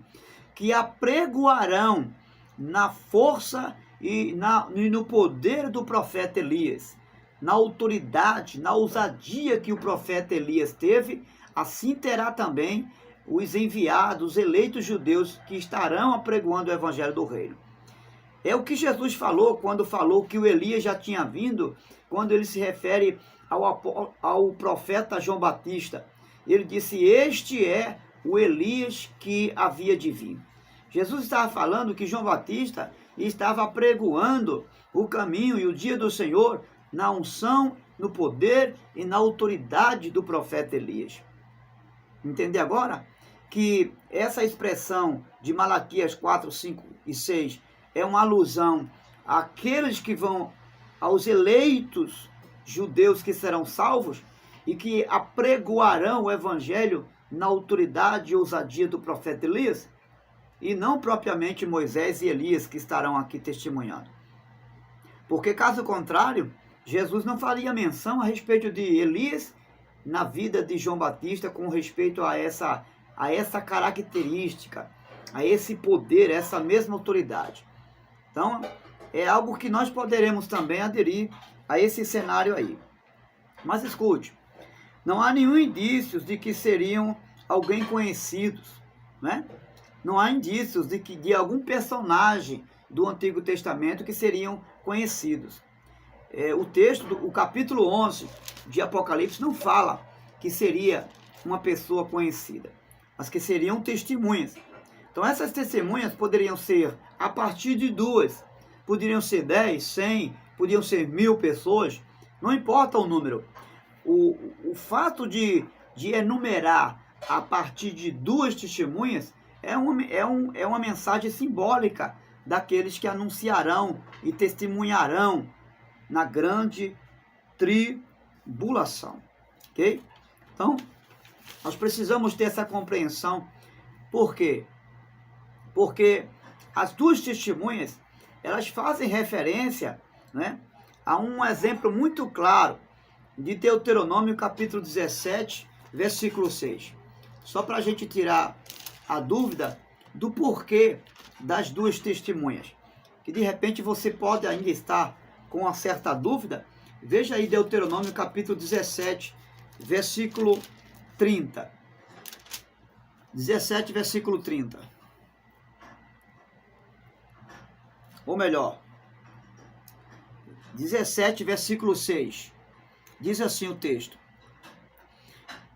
que apregoarão na força e no poder do profeta Elias, na autoridade, na ousadia que o profeta Elias teve, assim terá também os enviados, os eleitos judeus que estarão apregoando o evangelho do reino. É o que Jesus falou quando falou que o Elias já tinha vindo, quando ele se refere ao profeta João Batista. Ele disse: este é o Elias que havia de vir. Jesus estava falando que João Batista estava apregoando o caminho e o dia do Senhor na unção, no poder e na autoridade do profeta Elias. Entender agora que essa expressão de Malaquias 4, 5 e 6 é uma alusão àqueles que vão, aos eleitos judeus que serão salvos e que apregoarão o evangelho na autoridade e ousadia do profeta Elias, e não propriamente Moisés e Elias que estarão aqui testemunhando. Porque caso contrário, Jesus não faria menção a respeito de Elias na vida de João Batista com respeito a essa característica, a esse poder, a essa mesma autoridade. Então, é algo que nós poderemos também aderir a esse cenário aí. Mas escute, não há nenhum indício de que seriam alguém conhecidos, né? Não há indícios de algum personagem do Antigo Testamento que seriam conhecidos. O texto, o capítulo 11 de Apocalipse não fala que seria uma pessoa conhecida, mas que seriam testemunhas. Então essas testemunhas poderiam ser a partir de 2, poderiam ser 10, 100, poderiam ser 1000 pessoas, não importa o número. O fato de enumerar a partir de 2 testemunhas é uma mensagem simbólica daqueles que anunciarão e testemunharão na grande tribulação, ok? Então, nós precisamos ter essa compreensão. Por quê? Porque as 2 testemunhas, elas fazem referência, né, a um exemplo muito claro de Deuteronômio capítulo 17, versículo 6. Só para a gente tirar a dúvida do porquê das 2 testemunhas, que de repente você pode ainda estar com uma certa dúvida. Veja aí Deuteronômio capítulo 17, versículo 30. 17, versículo 30. Ou melhor, 17, versículo 6. Diz assim o texto: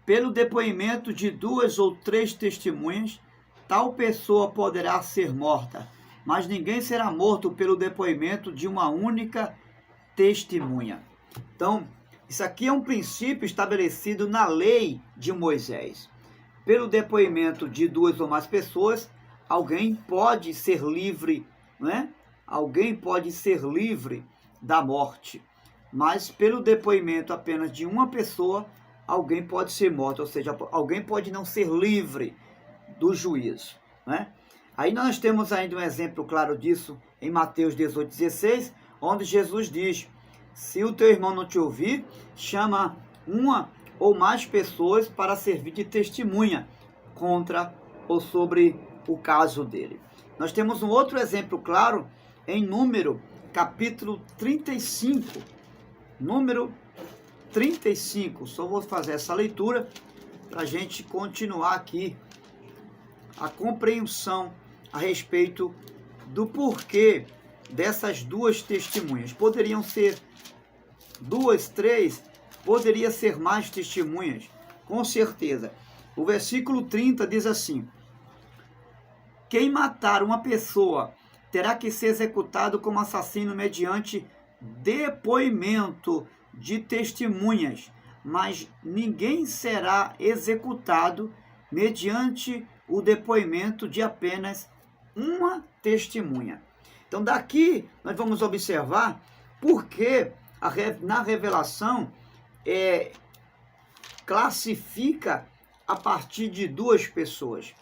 pelo depoimento de 2 ou 3 testemunhas, tal pessoa poderá ser morta, mas ninguém será morto pelo depoimento de uma única testemunha. Então, isso aqui é um princípio estabelecido na lei de Moisés. Pelo depoimento de 2 ou mais pessoas, alguém pode ser livre, não é? Alguém pode ser livre da morte. Mas pelo depoimento apenas de uma pessoa, alguém pode ser morto, ou seja, alguém pode não ser livre do juízo, né? Aí nós temos ainda um exemplo claro disso em Mateus 18,16, onde Jesus diz: se o teu irmão não te ouvir, chama uma ou mais pessoas para servir de testemunha contra ou sobre o caso dele. Nós temos um outro exemplo claro em Número capítulo 35. Número 35. Só vou fazer essa leitura para a gente continuar aqui a compreensão a respeito do porquê dessas 2 testemunhas. Poderiam ser 2, 3, poderia ser mais testemunhas, com certeza. O versículo 30 diz assim: quem matar uma pessoa terá que ser executado como assassino mediante depoimento de testemunhas, mas ninguém será executado mediante o depoimento de apenas uma testemunha. Então daqui nós vamos observar porque na revelação classifica a partir de 2 pessoas.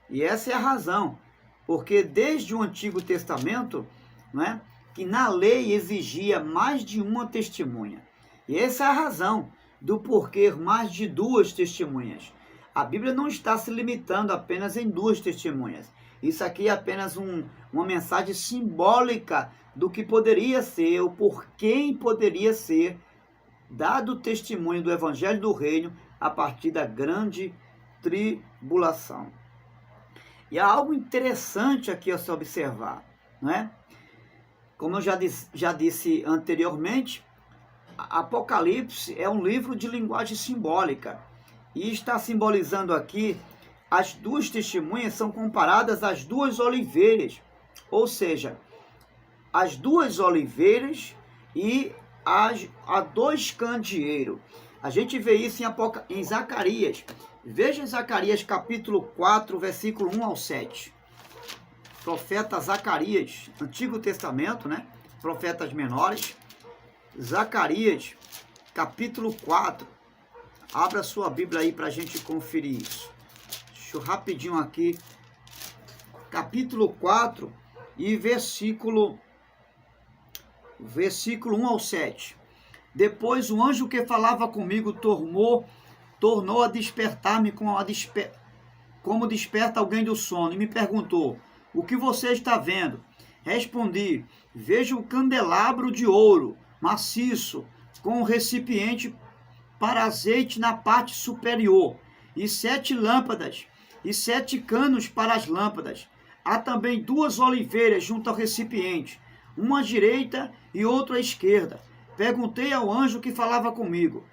E essa é a razão, porque desde o Antigo Testamento, né, que na lei exigia mais de uma testemunha. E essa é a razão do porquê mais de 2 testemunhas. A Bíblia não está se limitando apenas em 2 testemunhas. Isso aqui é apenas uma mensagem simbólica do que poderia ser, ou por quem poderia ser dado o testemunho do Evangelho do Reino a partir da grande tribulação. E há algo interessante aqui a se observar, não é? Como eu já disse anteriormente, Apocalipse é um livro de linguagem simbólica e está simbolizando aqui as duas testemunhas são comparadas às duas oliveiras, ou seja, as duas oliveiras e a dois candeeiros. A gente vê isso em Zacarias. Veja Zacarias capítulo 4, versículo 1 ao 7. Profeta Zacarias, Antigo Testamento, né? Profetas menores. Zacarias, capítulo 4. Abra sua Bíblia aí para a gente conferir isso. Deixa eu rapidinho aqui. Capítulo 4 e versículo 1 ao 7. Depois o anjo que falava comigo tornou a despertar-me como desperta alguém do sono, e me perguntou: o que você está vendo? Respondi: vejo um candelabro de ouro maciço, com um recipiente para azeite na parte superior, e 7 lâmpadas, e 7 canos para as lâmpadas. Há também 2 oliveiras junto ao recipiente, uma à direita e outra à esquerda. Perguntei ao anjo que falava comigo: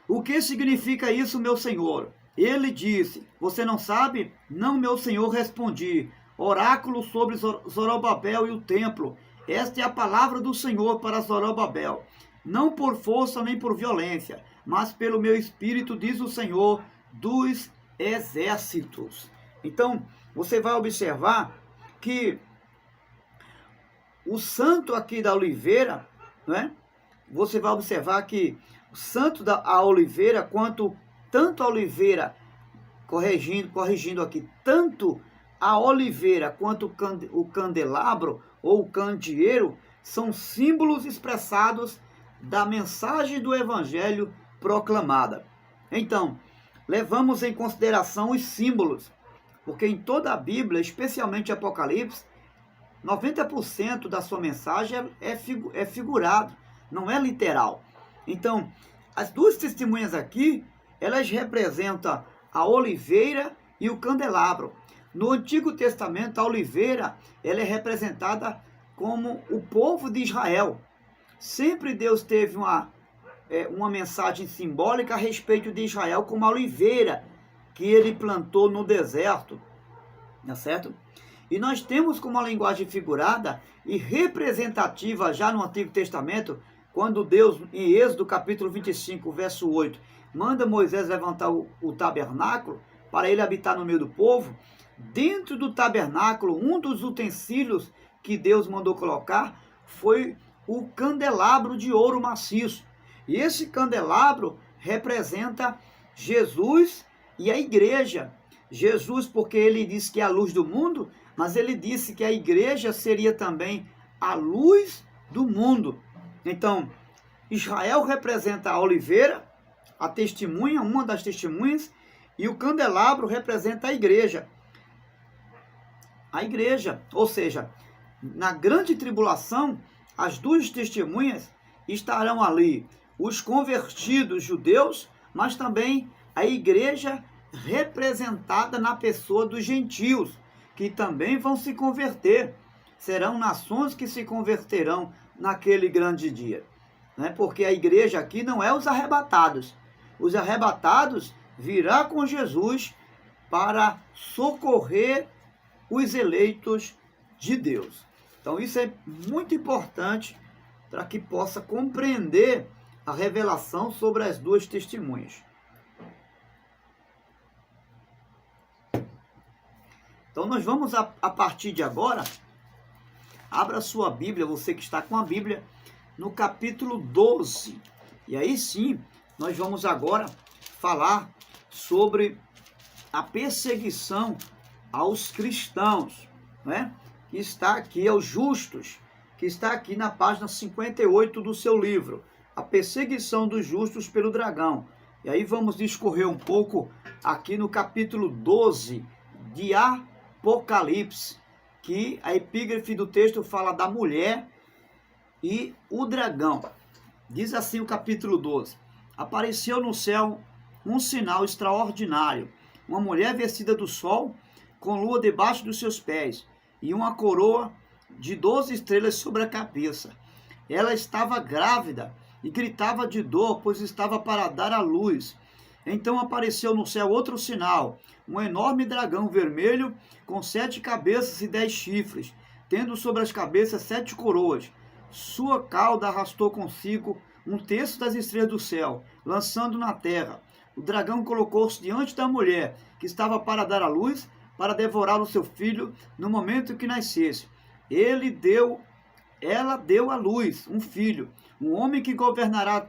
o que significa isso, meu senhor? Ele disse: você não sabe? Não, meu senhor, respondi. Oráculo sobre Zorobabel e o templo. Esta é a palavra do Senhor para Zorobabel. Não por força nem por violência, mas pelo meu espírito, diz o Senhor dos exércitos. Então, você vai observar que o santo aqui da oliveira, né? Você vai observar que o santo da oliveira, tanto a oliveira, corrigindo aqui, tanto a oliveira quanto o candelabro ou o candeeiro são símbolos expressados da mensagem do evangelho proclamada. Então, levamos em consideração os símbolos, porque em toda a Bíblia, especialmente Apocalipse, 90% da sua mensagem é figurado, não é literal. Então, as duas testemunhas aqui, elas representam a oliveira e o candelabro. No Antigo Testamento, a oliveira, ela é representada como o povo de Israel. Sempre Deus teve uma mensagem simbólica a respeito de Israel como a oliveira que ele plantou no deserto, tá certo? E nós temos como uma linguagem figurada e representativa já no Antigo Testamento, quando Deus, em Êxodo capítulo 25, verso 8, manda Moisés levantar o tabernáculo para ele habitar no meio do povo. Dentro do tabernáculo, um dos utensílios que Deus mandou colocar foi o candelabro de ouro maciço. E esse candelabro representa Jesus e a igreja. Jesus, porque ele disse que é a luz do mundo, mas ele disse que a igreja seria também a luz do mundo. Então, Israel representa a oliveira, a testemunha, uma das testemunhas, e o candelabro representa a igreja. A igreja, ou seja, na grande tribulação, as duas testemunhas estarão ali, os convertidos judeus, mas também a igreja representada na pessoa dos gentios, que também vão se converter. Serão nações que se converterão naquele grande dia, né? Porque a igreja aqui não é os arrebatados. Os arrebatados virá com Jesus para socorrer os eleitos de Deus. Então isso é muito importante para que possa compreender a revelação sobre as duas testemunhas. Então nós vamos a partir de agora, abra sua Bíblia, você que está com a Bíblia, no capítulo 12. E aí sim, nós vamos agora falar sobre a perseguição aos cristãos, né? Que está aqui, aos justos, que está aqui na página 58 do seu livro, A Perseguição dos Justos pelo Dragão. E aí vamos discorrer um pouco aqui no capítulo 12 de Apocalipse, que a epígrafe do texto fala da mulher e o dragão. Diz assim o capítulo 12: apareceu no céu um sinal extraordinário, uma mulher vestida do sol, com lua debaixo dos seus pés, e uma coroa de 12 estrelas sobre a cabeça. Ela estava grávida e gritava de dor, pois estava para dar à luz. Então apareceu no céu outro sinal, um enorme dragão vermelho com 7 cabeças e 10 chifres, tendo sobre as cabeças 7 coroas. Sua cauda arrastou consigo 1/3 das estrelas do céu, lançando na terra. O dragão colocou-se diante da mulher, que estava para dar à luz, para devorar o seu filho no momento que nascesse. Ela deu à luz um filho, um homem que governará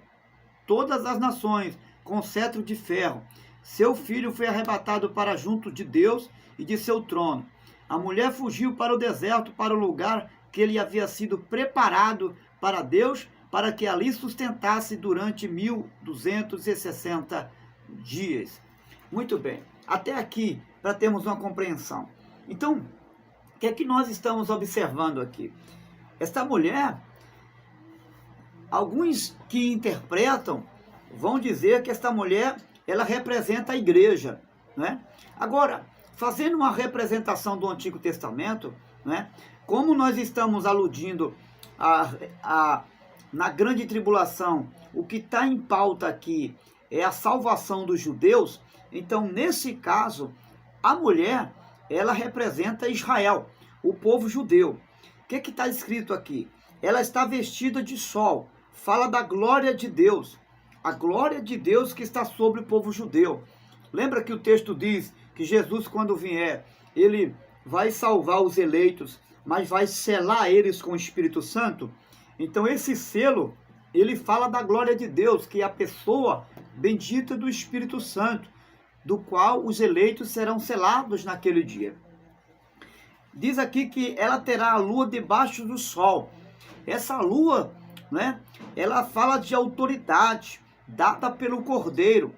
todas as nações, com cetro de ferro. Seu filho foi arrebatado para junto de Deus e de seu trono. A mulher fugiu para o deserto, para o lugar que lhe havia sido preparado para Deus, para que ali sustentasse durante 1260 dias. Muito bem, até aqui, para termos uma compreensão. Então, o que é que nós estamos observando aqui? Esta mulher, alguns que interpretam, vão dizer que esta mulher, ela representa a igreja, né? Agora, fazendo uma representação do Antigo Testamento, né? Como nós estamos aludindo na grande tribulação, o que está em pauta aqui é a salvação dos judeus, então, nesse caso, a mulher, ela representa Israel, o povo judeu. O que está escrito aqui? Ela está vestida de sol, fala da glória de Deus, a glória de Deus que está sobre o povo judeu. Lembra que o texto diz que Jesus, quando vier, ele vai salvar os eleitos, mas vai selar eles com o Espírito Santo? Então esse selo, ele fala da glória de Deus, que é a pessoa bendita do Espírito Santo, do qual os eleitos serão selados naquele dia. Diz aqui que ela terá a lua debaixo do sol. Essa lua, né, ela fala de autoridade dada pelo Cordeiro,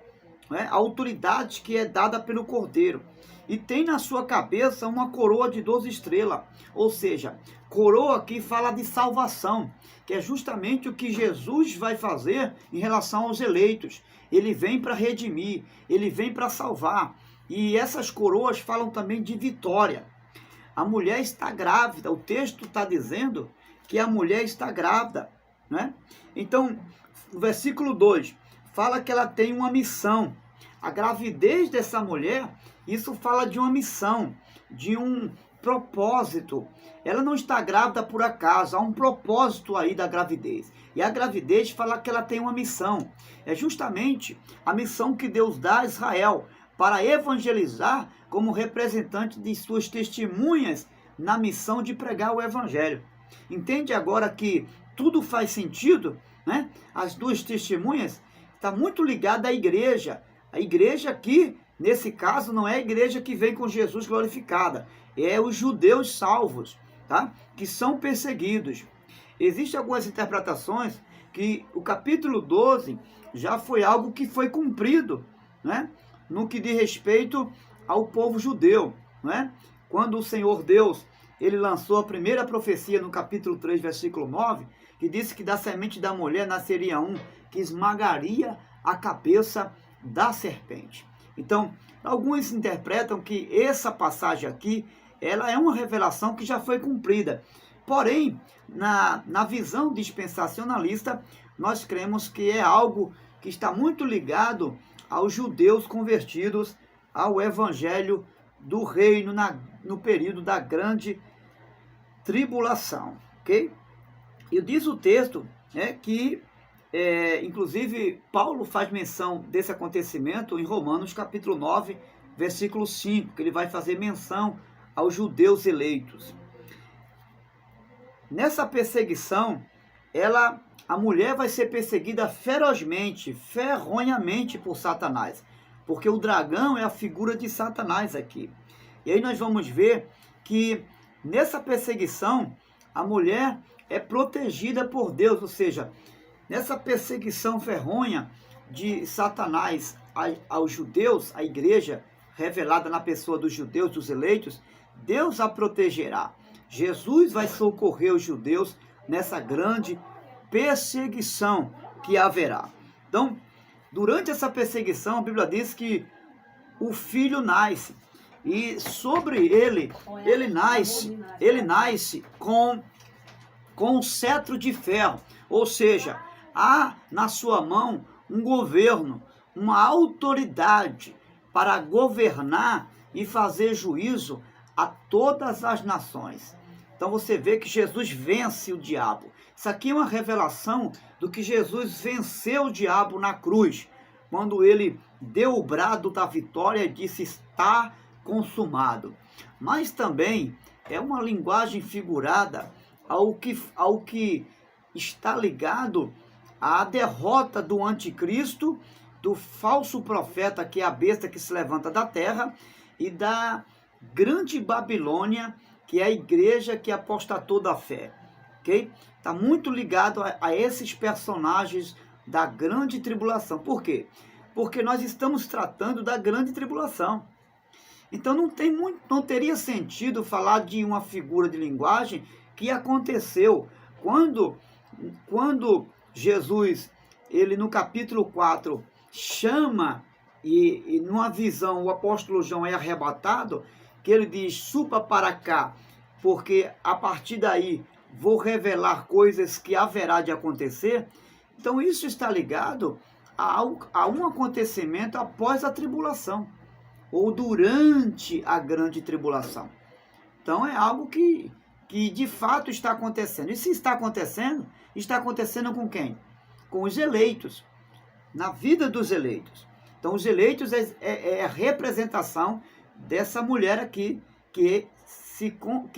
né, a autoridade que é dada pelo Cordeiro. E tem na sua cabeça uma coroa de 12 estrelas, ou seja, coroa aqui fala de salvação, que é justamente o que Jesus vai fazer em relação aos eleitos. Ele vem para redimir, ele vem para salvar. E essas coroas falam também de vitória. A mulher está grávida, o texto está dizendo que a mulher está grávida, né? Então, o versículo 2 fala que ela tem uma missão. A gravidez dessa mulher, isso fala de uma missão, de um propósito. Ela não está grávida por acaso, há um propósito aí da gravidez. E a gravidez fala que ela tem uma missão. É justamente a missão que Deus dá a Israel para evangelizar como representante de suas testemunhas na missão de pregar o evangelho. Entende agora que tudo faz sentido, né? As duas testemunhas está muito ligada à igreja. A igreja aqui, nesse caso, não é a igreja que vem com Jesus glorificada, é os judeus salvos, tá? Que são perseguidos. Existem algumas interpretações que o capítulo 12 já foi algo que foi cumprido, né? No que diz respeito ao povo judeu, né? Quando o Senhor Deus, ele lançou a primeira profecia no capítulo 3, versículo 9, que disse que da semente da mulher nasceria um que esmagaria a cabeça da serpente. Então, alguns interpretam que essa passagem aqui, ela é uma revelação que já foi cumprida. Porém, na visão dispensacionalista, nós cremos que é algo que está muito ligado aos judeus convertidos ao evangelho do reino no período da grande tribulação, ok? E diz o texto, né, que, inclusive, Paulo faz menção desse acontecimento em Romanos capítulo 9, versículo 5, que ele vai fazer menção aos judeus eleitos. Nessa perseguição, a mulher vai ser perseguida ferozmente, ferronhamente por Satanás, porque o dragão é a figura de Satanás aqui. E aí nós vamos ver que nessa perseguição, a mulher é protegida por Deus, ou seja, nessa perseguição ferronha de Satanás aos judeus, a igreja revelada na pessoa dos judeus, dos eleitos, Deus a protegerá. Jesus vai socorrer os judeus nessa grande perseguição que haverá. Então, durante essa perseguição, a Bíblia diz que o filho nasce. E sobre ele nasce com um cetro de ferro, ou seja, há na sua mão um governo, uma autoridade para governar e fazer juízo a todas as nações. Então você vê que Jesus vence o diabo. Isso aqui é uma revelação do que Jesus venceu o diabo na cruz, quando ele deu o brado da vitória e disse: está consumado. Mas também é uma linguagem figurada ao que está ligado à derrota do anticristo, do falso profeta, que é a besta que se levanta da terra, e da grande Babilônia, que é a igreja que apostatou da fé. Ok? Está muito ligado a esses personagens da grande tribulação. Por quê? Porque nós estamos tratando da grande tribulação. Então não teria sentido falar de uma figura de linguagem que aconteceu quando Jesus, ele no capítulo 4, chama e numa visão o apóstolo João é arrebatado, que ele diz: suba para cá, porque a partir daí vou revelar coisas que haverá de acontecer. Então isso está ligado a um acontecimento após a tribulação, ou durante a grande tribulação. Então é algo que de fato está acontecendo. E se está acontecendo com quem? Com os eleitos, na vida dos eleitos. Então os eleitos é a representação dessa mulher aqui, que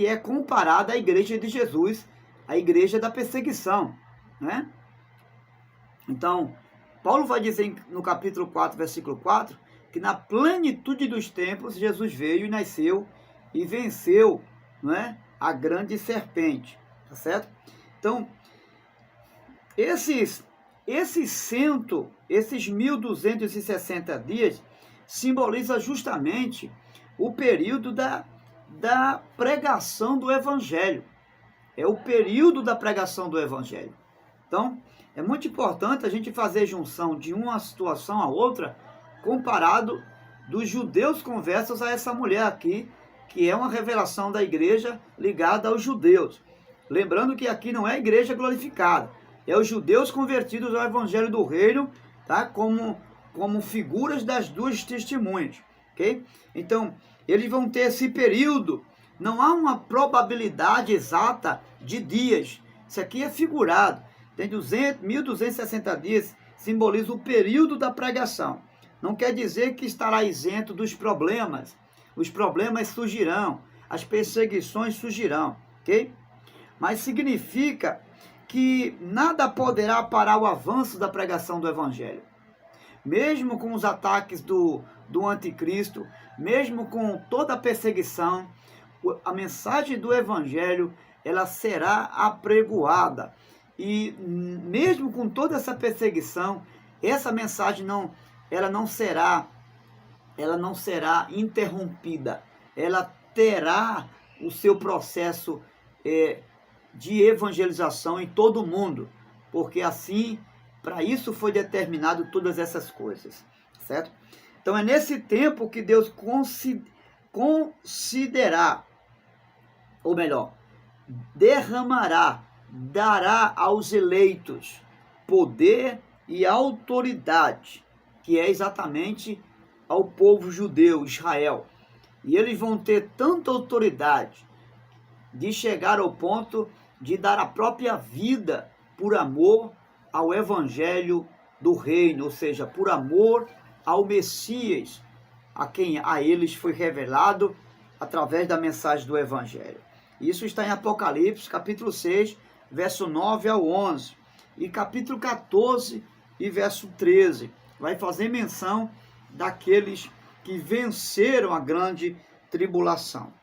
é comparada à igreja de Jesus, a igreja da perseguição, né? Então, Paulo vai dizer no capítulo 4, versículo 4, que na plenitude dos tempos Jesus veio e nasceu e venceu, não é, a grande serpente, tá certo? Então, esses 1260 dias simboliza justamente o período da pregação do evangelho. É o período da pregação do evangelho. Então, é muito importante a gente fazer junção de uma situação a outra, comparado dos judeus conversos a essa mulher aqui, que é uma revelação da igreja ligada aos judeus. Lembrando que aqui não é a igreja glorificada, é os judeus convertidos ao evangelho do reino, tá? Como figuras das duas testemunhas, ok? Então, eles vão ter esse período, não há uma probabilidade exata de dias, isso aqui é figurado. Tem 1260 dias, simboliza o período da pregação. Não quer dizer que estará isento dos problemas. Os problemas surgirão, as perseguições surgirão, ok? Mas significa que nada poderá parar o avanço da pregação do evangelho. Mesmo com os ataques do anticristo, mesmo com toda a perseguição, a mensagem do evangelho, ela será apregoada. E mesmo com toda essa perseguição, essa mensagem ela não será interrompida. Ela terá o seu processo de evangelização em todo o mundo, porque assim, para isso foi determinado todas essas coisas, certo? Então é nesse tempo que Deus considerar, ou melhor, derramará, dará aos eleitos poder e autoridade, que é exatamente ao povo judeu, Israel. E eles vão ter tanta autoridade de chegar ao ponto de dar a própria vida por amor ao evangelho do reino, ou seja, por amor ao Messias, a eles foi revelado através da mensagem do evangelho. Isso está em Apocalipse, capítulo 6, verso 9 ao 11, e capítulo 14 e verso 13, vai fazer menção daqueles que venceram a grande tribulação.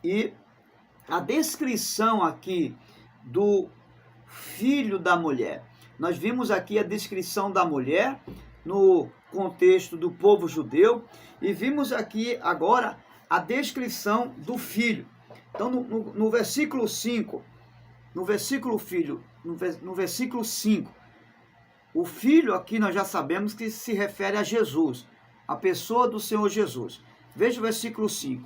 E a descrição aqui do filho da mulher, nós vimos aqui a descrição da mulher no contexto do povo judeu, e vimos aqui agora a descrição do filho. Então no versículo 5, no versículo 5, o filho aqui nós já sabemos que se refere a Jesus, a pessoa do Senhor Jesus. Veja o versículo 5.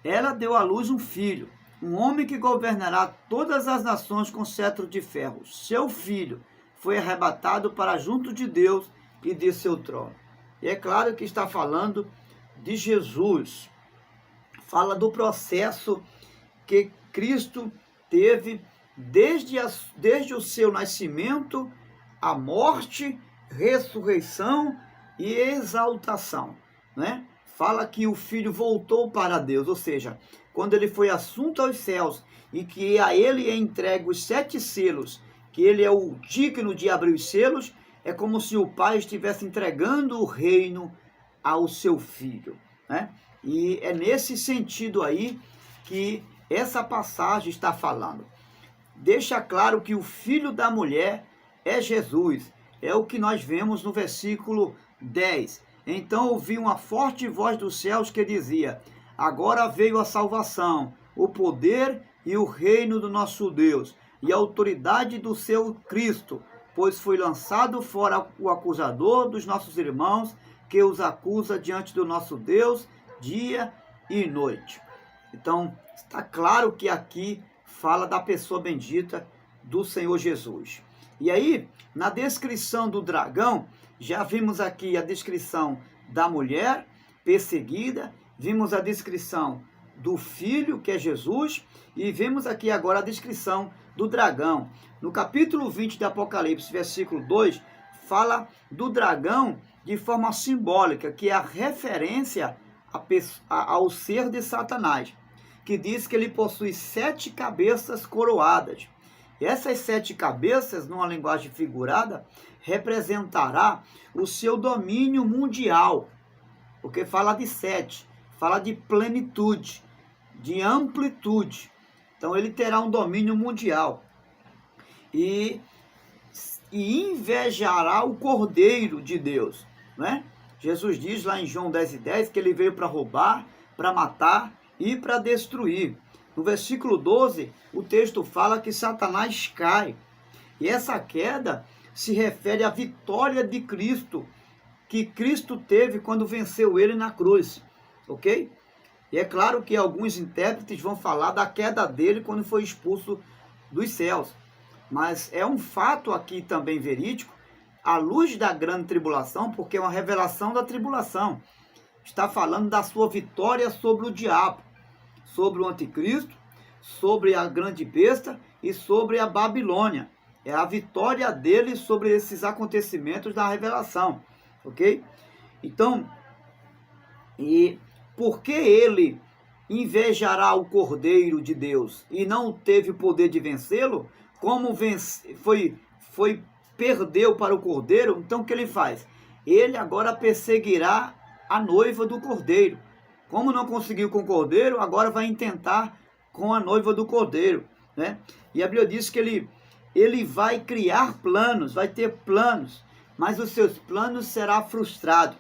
Ela deu à luz um filho, um homem que governará todas as nações com cetro de ferro. Seu filho foi arrebatado para junto de Deus e de seu trono. E é claro que está falando de Jesus. Fala do processo que Cristo teve desde o seu nascimento, a morte, ressurreição e exaltação, né? Fala que o Filho voltou para Deus, ou seja, quando ele foi assunto aos céus e que a ele é entregue os 7 selos, que ele é o digno de abrir os selos, é como se o Pai estivesse entregando o reino ao seu Filho, né? E é nesse sentido aí que essa passagem está falando. Deixa claro que o filho da mulher é Jesus. É o que nós vemos no versículo 10. Então ouvi uma forte voz dos céus que dizia: agora veio a salvação, o poder e o reino do nosso Deus, e a autoridade do seu Cristo, pois foi lançado fora o acusador dos nossos irmãos, que os acusa diante do nosso Deus dia e noite. Então, está claro que aqui fala da pessoa bendita do Senhor Jesus. E aí, na descrição do dragão, já vimos aqui a descrição da mulher perseguida, vimos a descrição do filho, que é Jesus, e vemos aqui agora a descrição do dragão. No capítulo 20 de Apocalipse, versículo 2, fala do dragão de forma simbólica, que é a referência ao ser de Satanás, que diz que ele possui 7 cabeças coroadas. E essas 7 cabeças, numa linguagem figurada, representará o seu domínio mundial, porque fala de 7, fala de plenitude, de amplitude. Então ele terá um domínio mundial e invejará o Cordeiro de Deus, né? Jesus diz lá em João 10:10 que ele veio para roubar, para matar e para destruir. No versículo 12, o texto fala que Satanás cai. E essa queda se refere à vitória de Cristo, que Cristo teve quando venceu ele na cruz, ok? E é claro que alguns intérpretes vão falar da queda dele quando foi expulso dos céus. Mas é um fato aqui também verídico, à luz da grande tribulação, porque é uma revelação da tribulação. Está falando da sua vitória sobre o diabo, sobre o anticristo, sobre a grande besta e sobre a Babilônia. É a vitória dele sobre esses acontecimentos da revelação, ok? Então, e por que ele invejará o Cordeiro de Deus e não teve poder de vencê-lo? Como perdeu para o Cordeiro, então o que ele faz? Ele agora perseguirá a noiva do Cordeiro. Como não conseguiu com o Cordeiro, agora vai intentar com a noiva do Cordeiro, né? E a Bíblia diz que ele vai criar planos, vai ter planos, mas os seus planos será frustrado.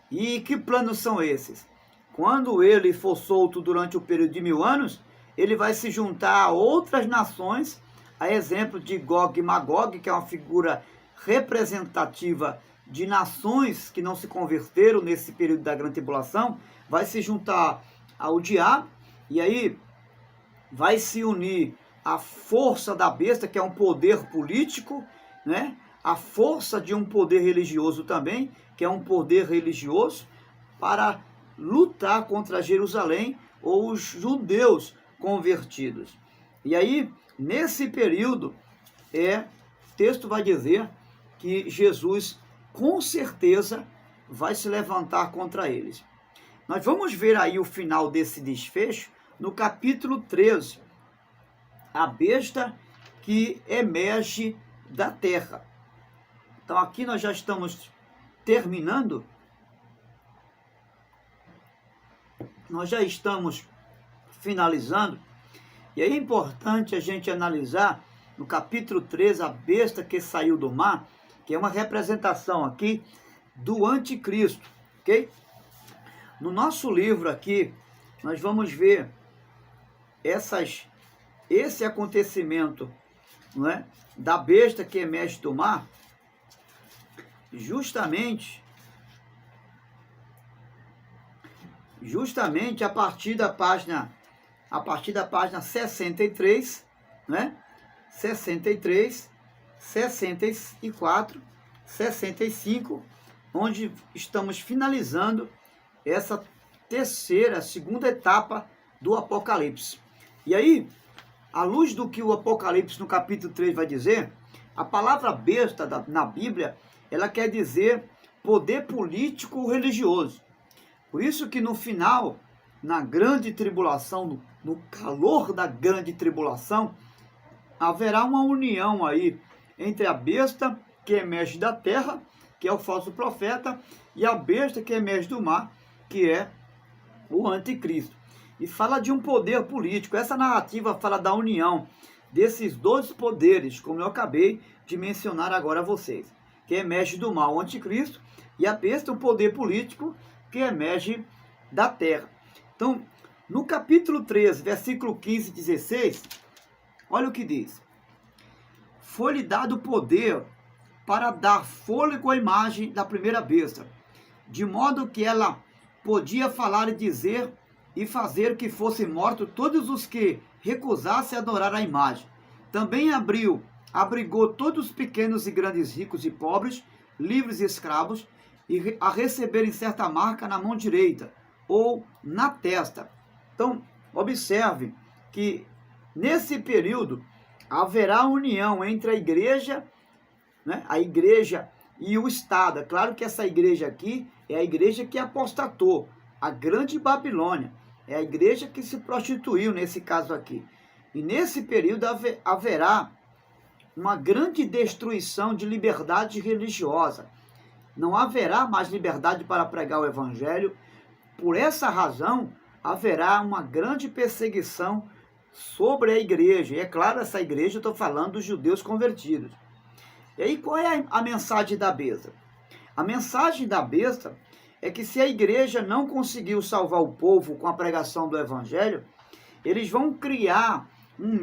E que planos são esses? Quando ele for solto durante o período de 1000 anos, ele vai se juntar a outras nações, a exemplo de Gog e Magog, que é uma figura representativa de nações que não se converteram nesse período da grande tribulação, vai se juntar ao diabo, e aí vai se unir a força da besta, que é um poder político, né? A força de um poder religioso também, que é um poder religioso, para lutar contra Jerusalém ou os judeus convertidos. E aí, nesse período, o texto vai dizer que Jesus, com certeza, vai se levantar contra eles. Nós vamos ver aí o final desse desfecho no capítulo 13, a besta que emerge da terra. Então aqui nós já estamos terminando, nós já estamos finalizando, e é importante a gente analisar no capítulo 13 a besta que saiu do mar, que é uma representação aqui do anticristo, ok? No nosso livro aqui, nós vamos ver esse acontecimento, não é, da besta que emerge do mar, justamente justamente a partir da página 63, né? 63, 64, 65, onde estamos finalizando essa segunda etapa do Apocalipse. E aí, à luz do que o Apocalipse no capítulo 3 vai dizer, a palavra besta na Bíblia, ela quer dizer poder político religioso. Por isso que no final, na grande tribulação, no calor da grande tribulação, haverá uma união aí entre a besta que emerge da terra, que é o falso profeta, e a besta que emerge do mar, que é o anticristo. E fala de um poder político. Essa narrativa fala da união desses dois poderes, como eu acabei de mencionar agora a vocês, que emerge do mar, o anticristo, e a besta, um poder político que emerge da terra. Então, no capítulo 13, versículo 15 e 16, olha o que diz. Foi-lhe dado poder para dar fôlego à imagem da primeira besta, de modo que ela podia falar e dizer e fazer que fossem mortos todos os que recusassem adorar a imagem. Também abrigou todos os pequenos e grandes, ricos e pobres, livres e escravos, e a receberem certa marca na mão direita ou na testa. Então, observe que nesse período haverá união entre a igreja, né, e o Estado. É claro que essa igreja aqui é a igreja que apostatou, a grande Babilônia. É a igreja que se prostituiu nesse caso aqui. E nesse período haverá uma grande destruição de liberdade religiosa. Não haverá mais liberdade para pregar o evangelho. Por essa razão, haverá uma grande perseguição sobre a igreja. E é claro, essa igreja, eu estou falando dos judeus convertidos. E aí, qual é a mensagem da besta? A mensagem da besta é que se a igreja não conseguiu salvar o povo com a pregação do evangelho, eles vão criar um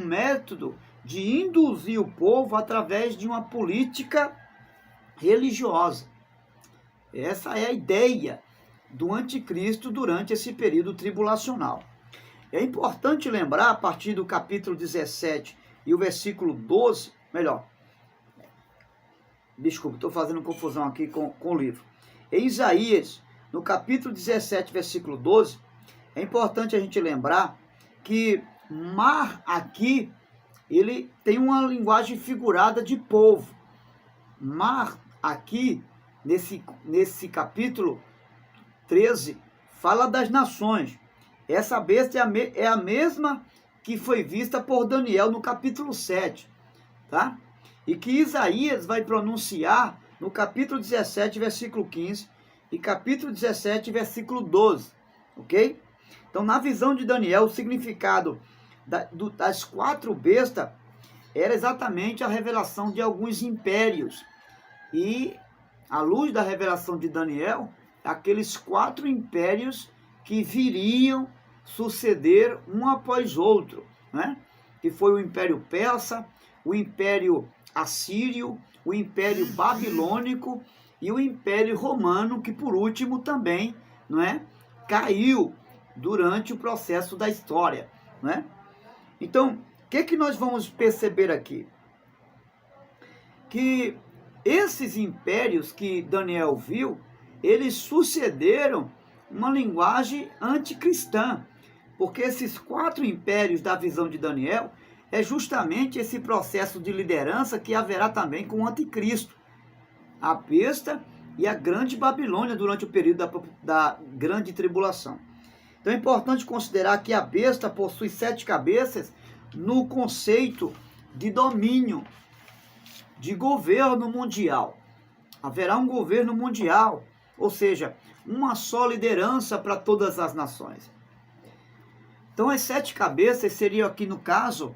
método de induzir o povo através de uma política religiosa. Essa é a ideia do anticristo durante esse período tribulacional. É importante lembrar, a partir do capítulo 17 e o versículo 12, desculpa, estou fazendo confusão aqui com o livro. Em Isaías, no capítulo 17, versículo 12, é importante a gente lembrar que mar aqui, ele tem uma linguagem figurada de povo. Mar aqui, nesse capítulo 13, fala das nações. Essa besta é a mesma que foi vista por Daniel no capítulo 7, tá? E que Isaías vai pronunciar no capítulo 17, versículo 15, e capítulo 17, versículo 12, ok? Então, na visão de Daniel, o significado das 4 bestas era exatamente a revelação de alguns impérios. E, à luz da revelação de Daniel, aqueles 4 impérios que viriam suceder um após outro, né? Que foi o Império Persa, o Império Assírio, o Império Babilônico e o Império Romano, que por último também, não é, caiu durante o processo da história, não é? Então, o que nós vamos perceber aqui? Que esses impérios que Daniel viu, eles sucederam uma linguagem anticristã, porque esses 4 impérios da visão de Daniel é justamente esse processo de liderança que haverá também com o anticristo, a besta e a grande Babilônia durante o período da grande tribulação. Então é importante considerar que a besta possui 7 cabeças no conceito de domínio, de governo mundial. Haverá um governo mundial, ou seja, uma só liderança para todas as nações. Então as 7 cabeças seriam aqui no caso,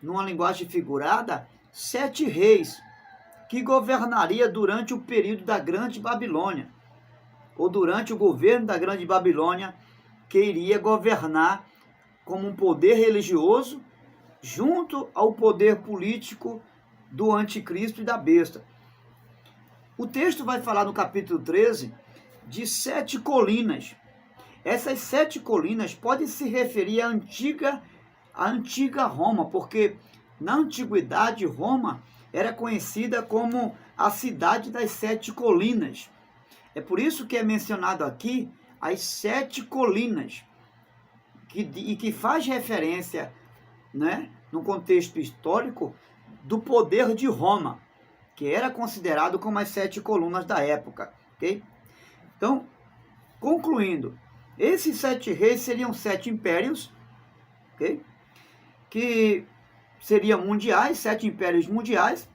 numa linguagem figurada, 7 reis que governaria durante o período da Grande Babilônia, ou durante o governo da Grande Babilônia, que iria governar como um poder religioso junto ao poder político do anticristo e da besta. O texto vai falar no capítulo 13 de 7 colinas. essas 7 colinas podem se referir à antiga Roma, porque na antiguidade Roma era conhecida como a cidade das 7 colinas. É por isso que é mencionado aqui as 7 colinas, que faz referência, né, no contexto histórico, do poder de Roma, que era considerado como as 7 colunas da época. Okay? Então, concluindo, esses 7 reis seriam 7 impérios, okay? Que seriam mundiais, 7 impérios mundiais.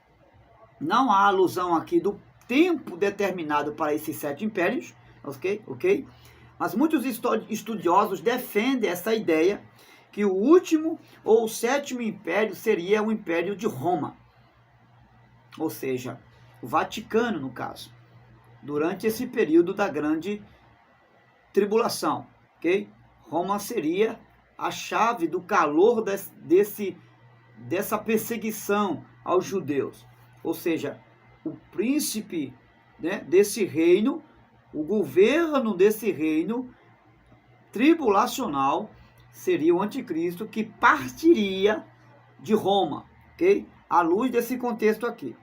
Não há alusão aqui do tempo determinado para esses 7 impérios, ok? Mas muitos estudiosos defendem essa ideia que o último ou o 7º império seria o Império de Roma, ou seja, o Vaticano no caso, durante esse período da grande tribulação, ok? Roma seria a chave do calor dessa perseguição aos judeus, ou seja, o príncipe, né, desse reino, o governo desse reino tribulacional seria o anticristo, que partiria de Roma, ok? À luz desse contexto aqui.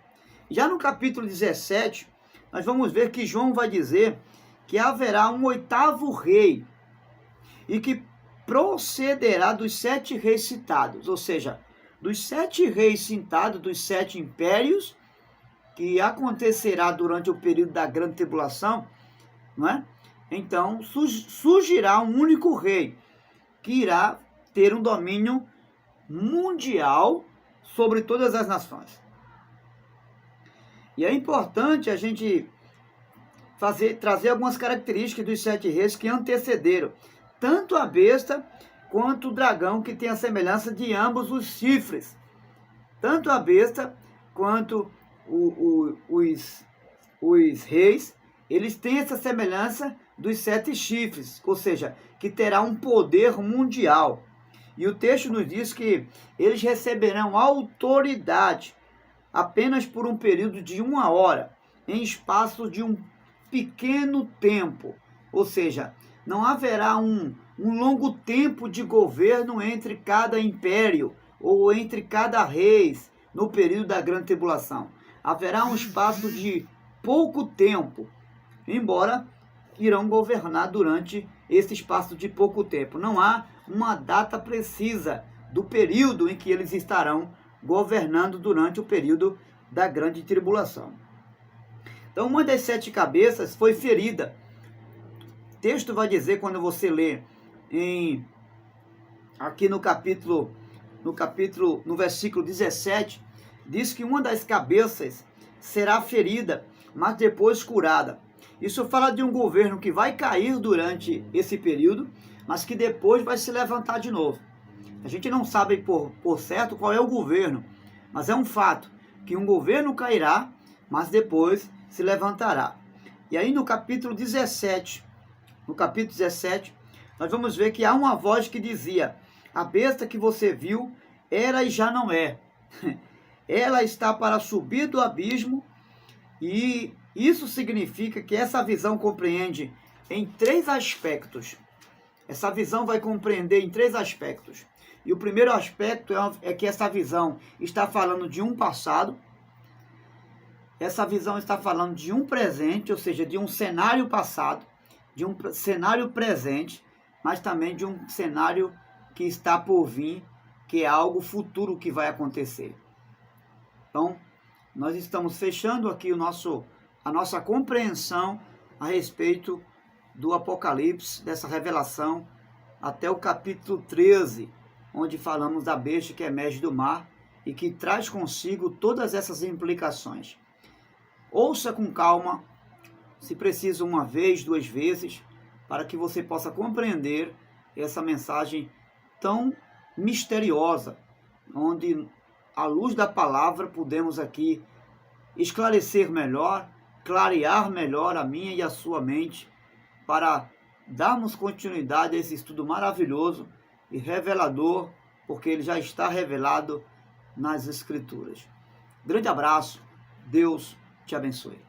Já no capítulo 17, nós vamos ver que João vai dizer que haverá um 8º rei e que procederá dos 7 reis citados, ou seja, dos 7 reis citados, dos 7 impérios, que acontecerá durante o período da grande tribulação, não é? Então surgirá um único rei que irá ter um domínio mundial sobre todas as nações. E é importante a gente trazer algumas características dos 7 reis que antecederam tanto a besta quanto o dragão, que tem a semelhança de ambos os chifres. Tanto a besta quanto os reis, eles têm essa semelhança dos 7 chifres, ou seja, que terá um poder mundial. E o texto nos diz que eles receberão autoridade apenas por um período de 1 hora, em espaço de um pequeno tempo. Ou seja, não haverá um longo tempo de governo entre cada império ou entre cada rei no período da grande tribulação. Haverá um espaço de pouco tempo, embora irão governar durante esse espaço de pouco tempo. Não há uma data precisa do período em que eles estarão governando durante o período da grande tribulação. Então, uma das 7 cabeças foi ferida. O texto vai dizer, quando você lê aqui no versículo 17, diz que uma das cabeças será ferida, mas depois curada. Isso fala de um governo que vai cair durante esse período, mas que depois vai se levantar de novo. A gente não sabe por certo qual é o governo, mas é um fato que um governo cairá, mas depois se levantará. E aí no capítulo 17, nós vamos ver que há uma voz que dizia: a besta que você viu era e já não é. Ela está para subir do abismo, e isso significa que essa visão compreende em 3 aspectos. Essa visão vai compreender em 3 aspectos. E o primeiro aspecto é que essa visão está falando de um passado, essa visão está falando de um presente, ou seja, de um cenário passado, de um cenário presente, mas também de um cenário que está por vir, que é algo futuro que vai acontecer. Então, nós estamos fechando aqui a nossa compreensão a respeito do Apocalipse, dessa revelação, até o capítulo 13, onde falamos da besta que emerge do mar e que traz consigo todas essas implicações. Ouça com calma, se preciso 1 vez, 2 vezes, para que você possa compreender essa mensagem tão misteriosa, onde, à luz da palavra, podemos aqui esclarecer melhor, clarear melhor a minha e a sua mente, para darmos continuidade a esse estudo maravilhoso e revelador, porque ele já está revelado nas Escrituras. Grande abraço, Deus te abençoe.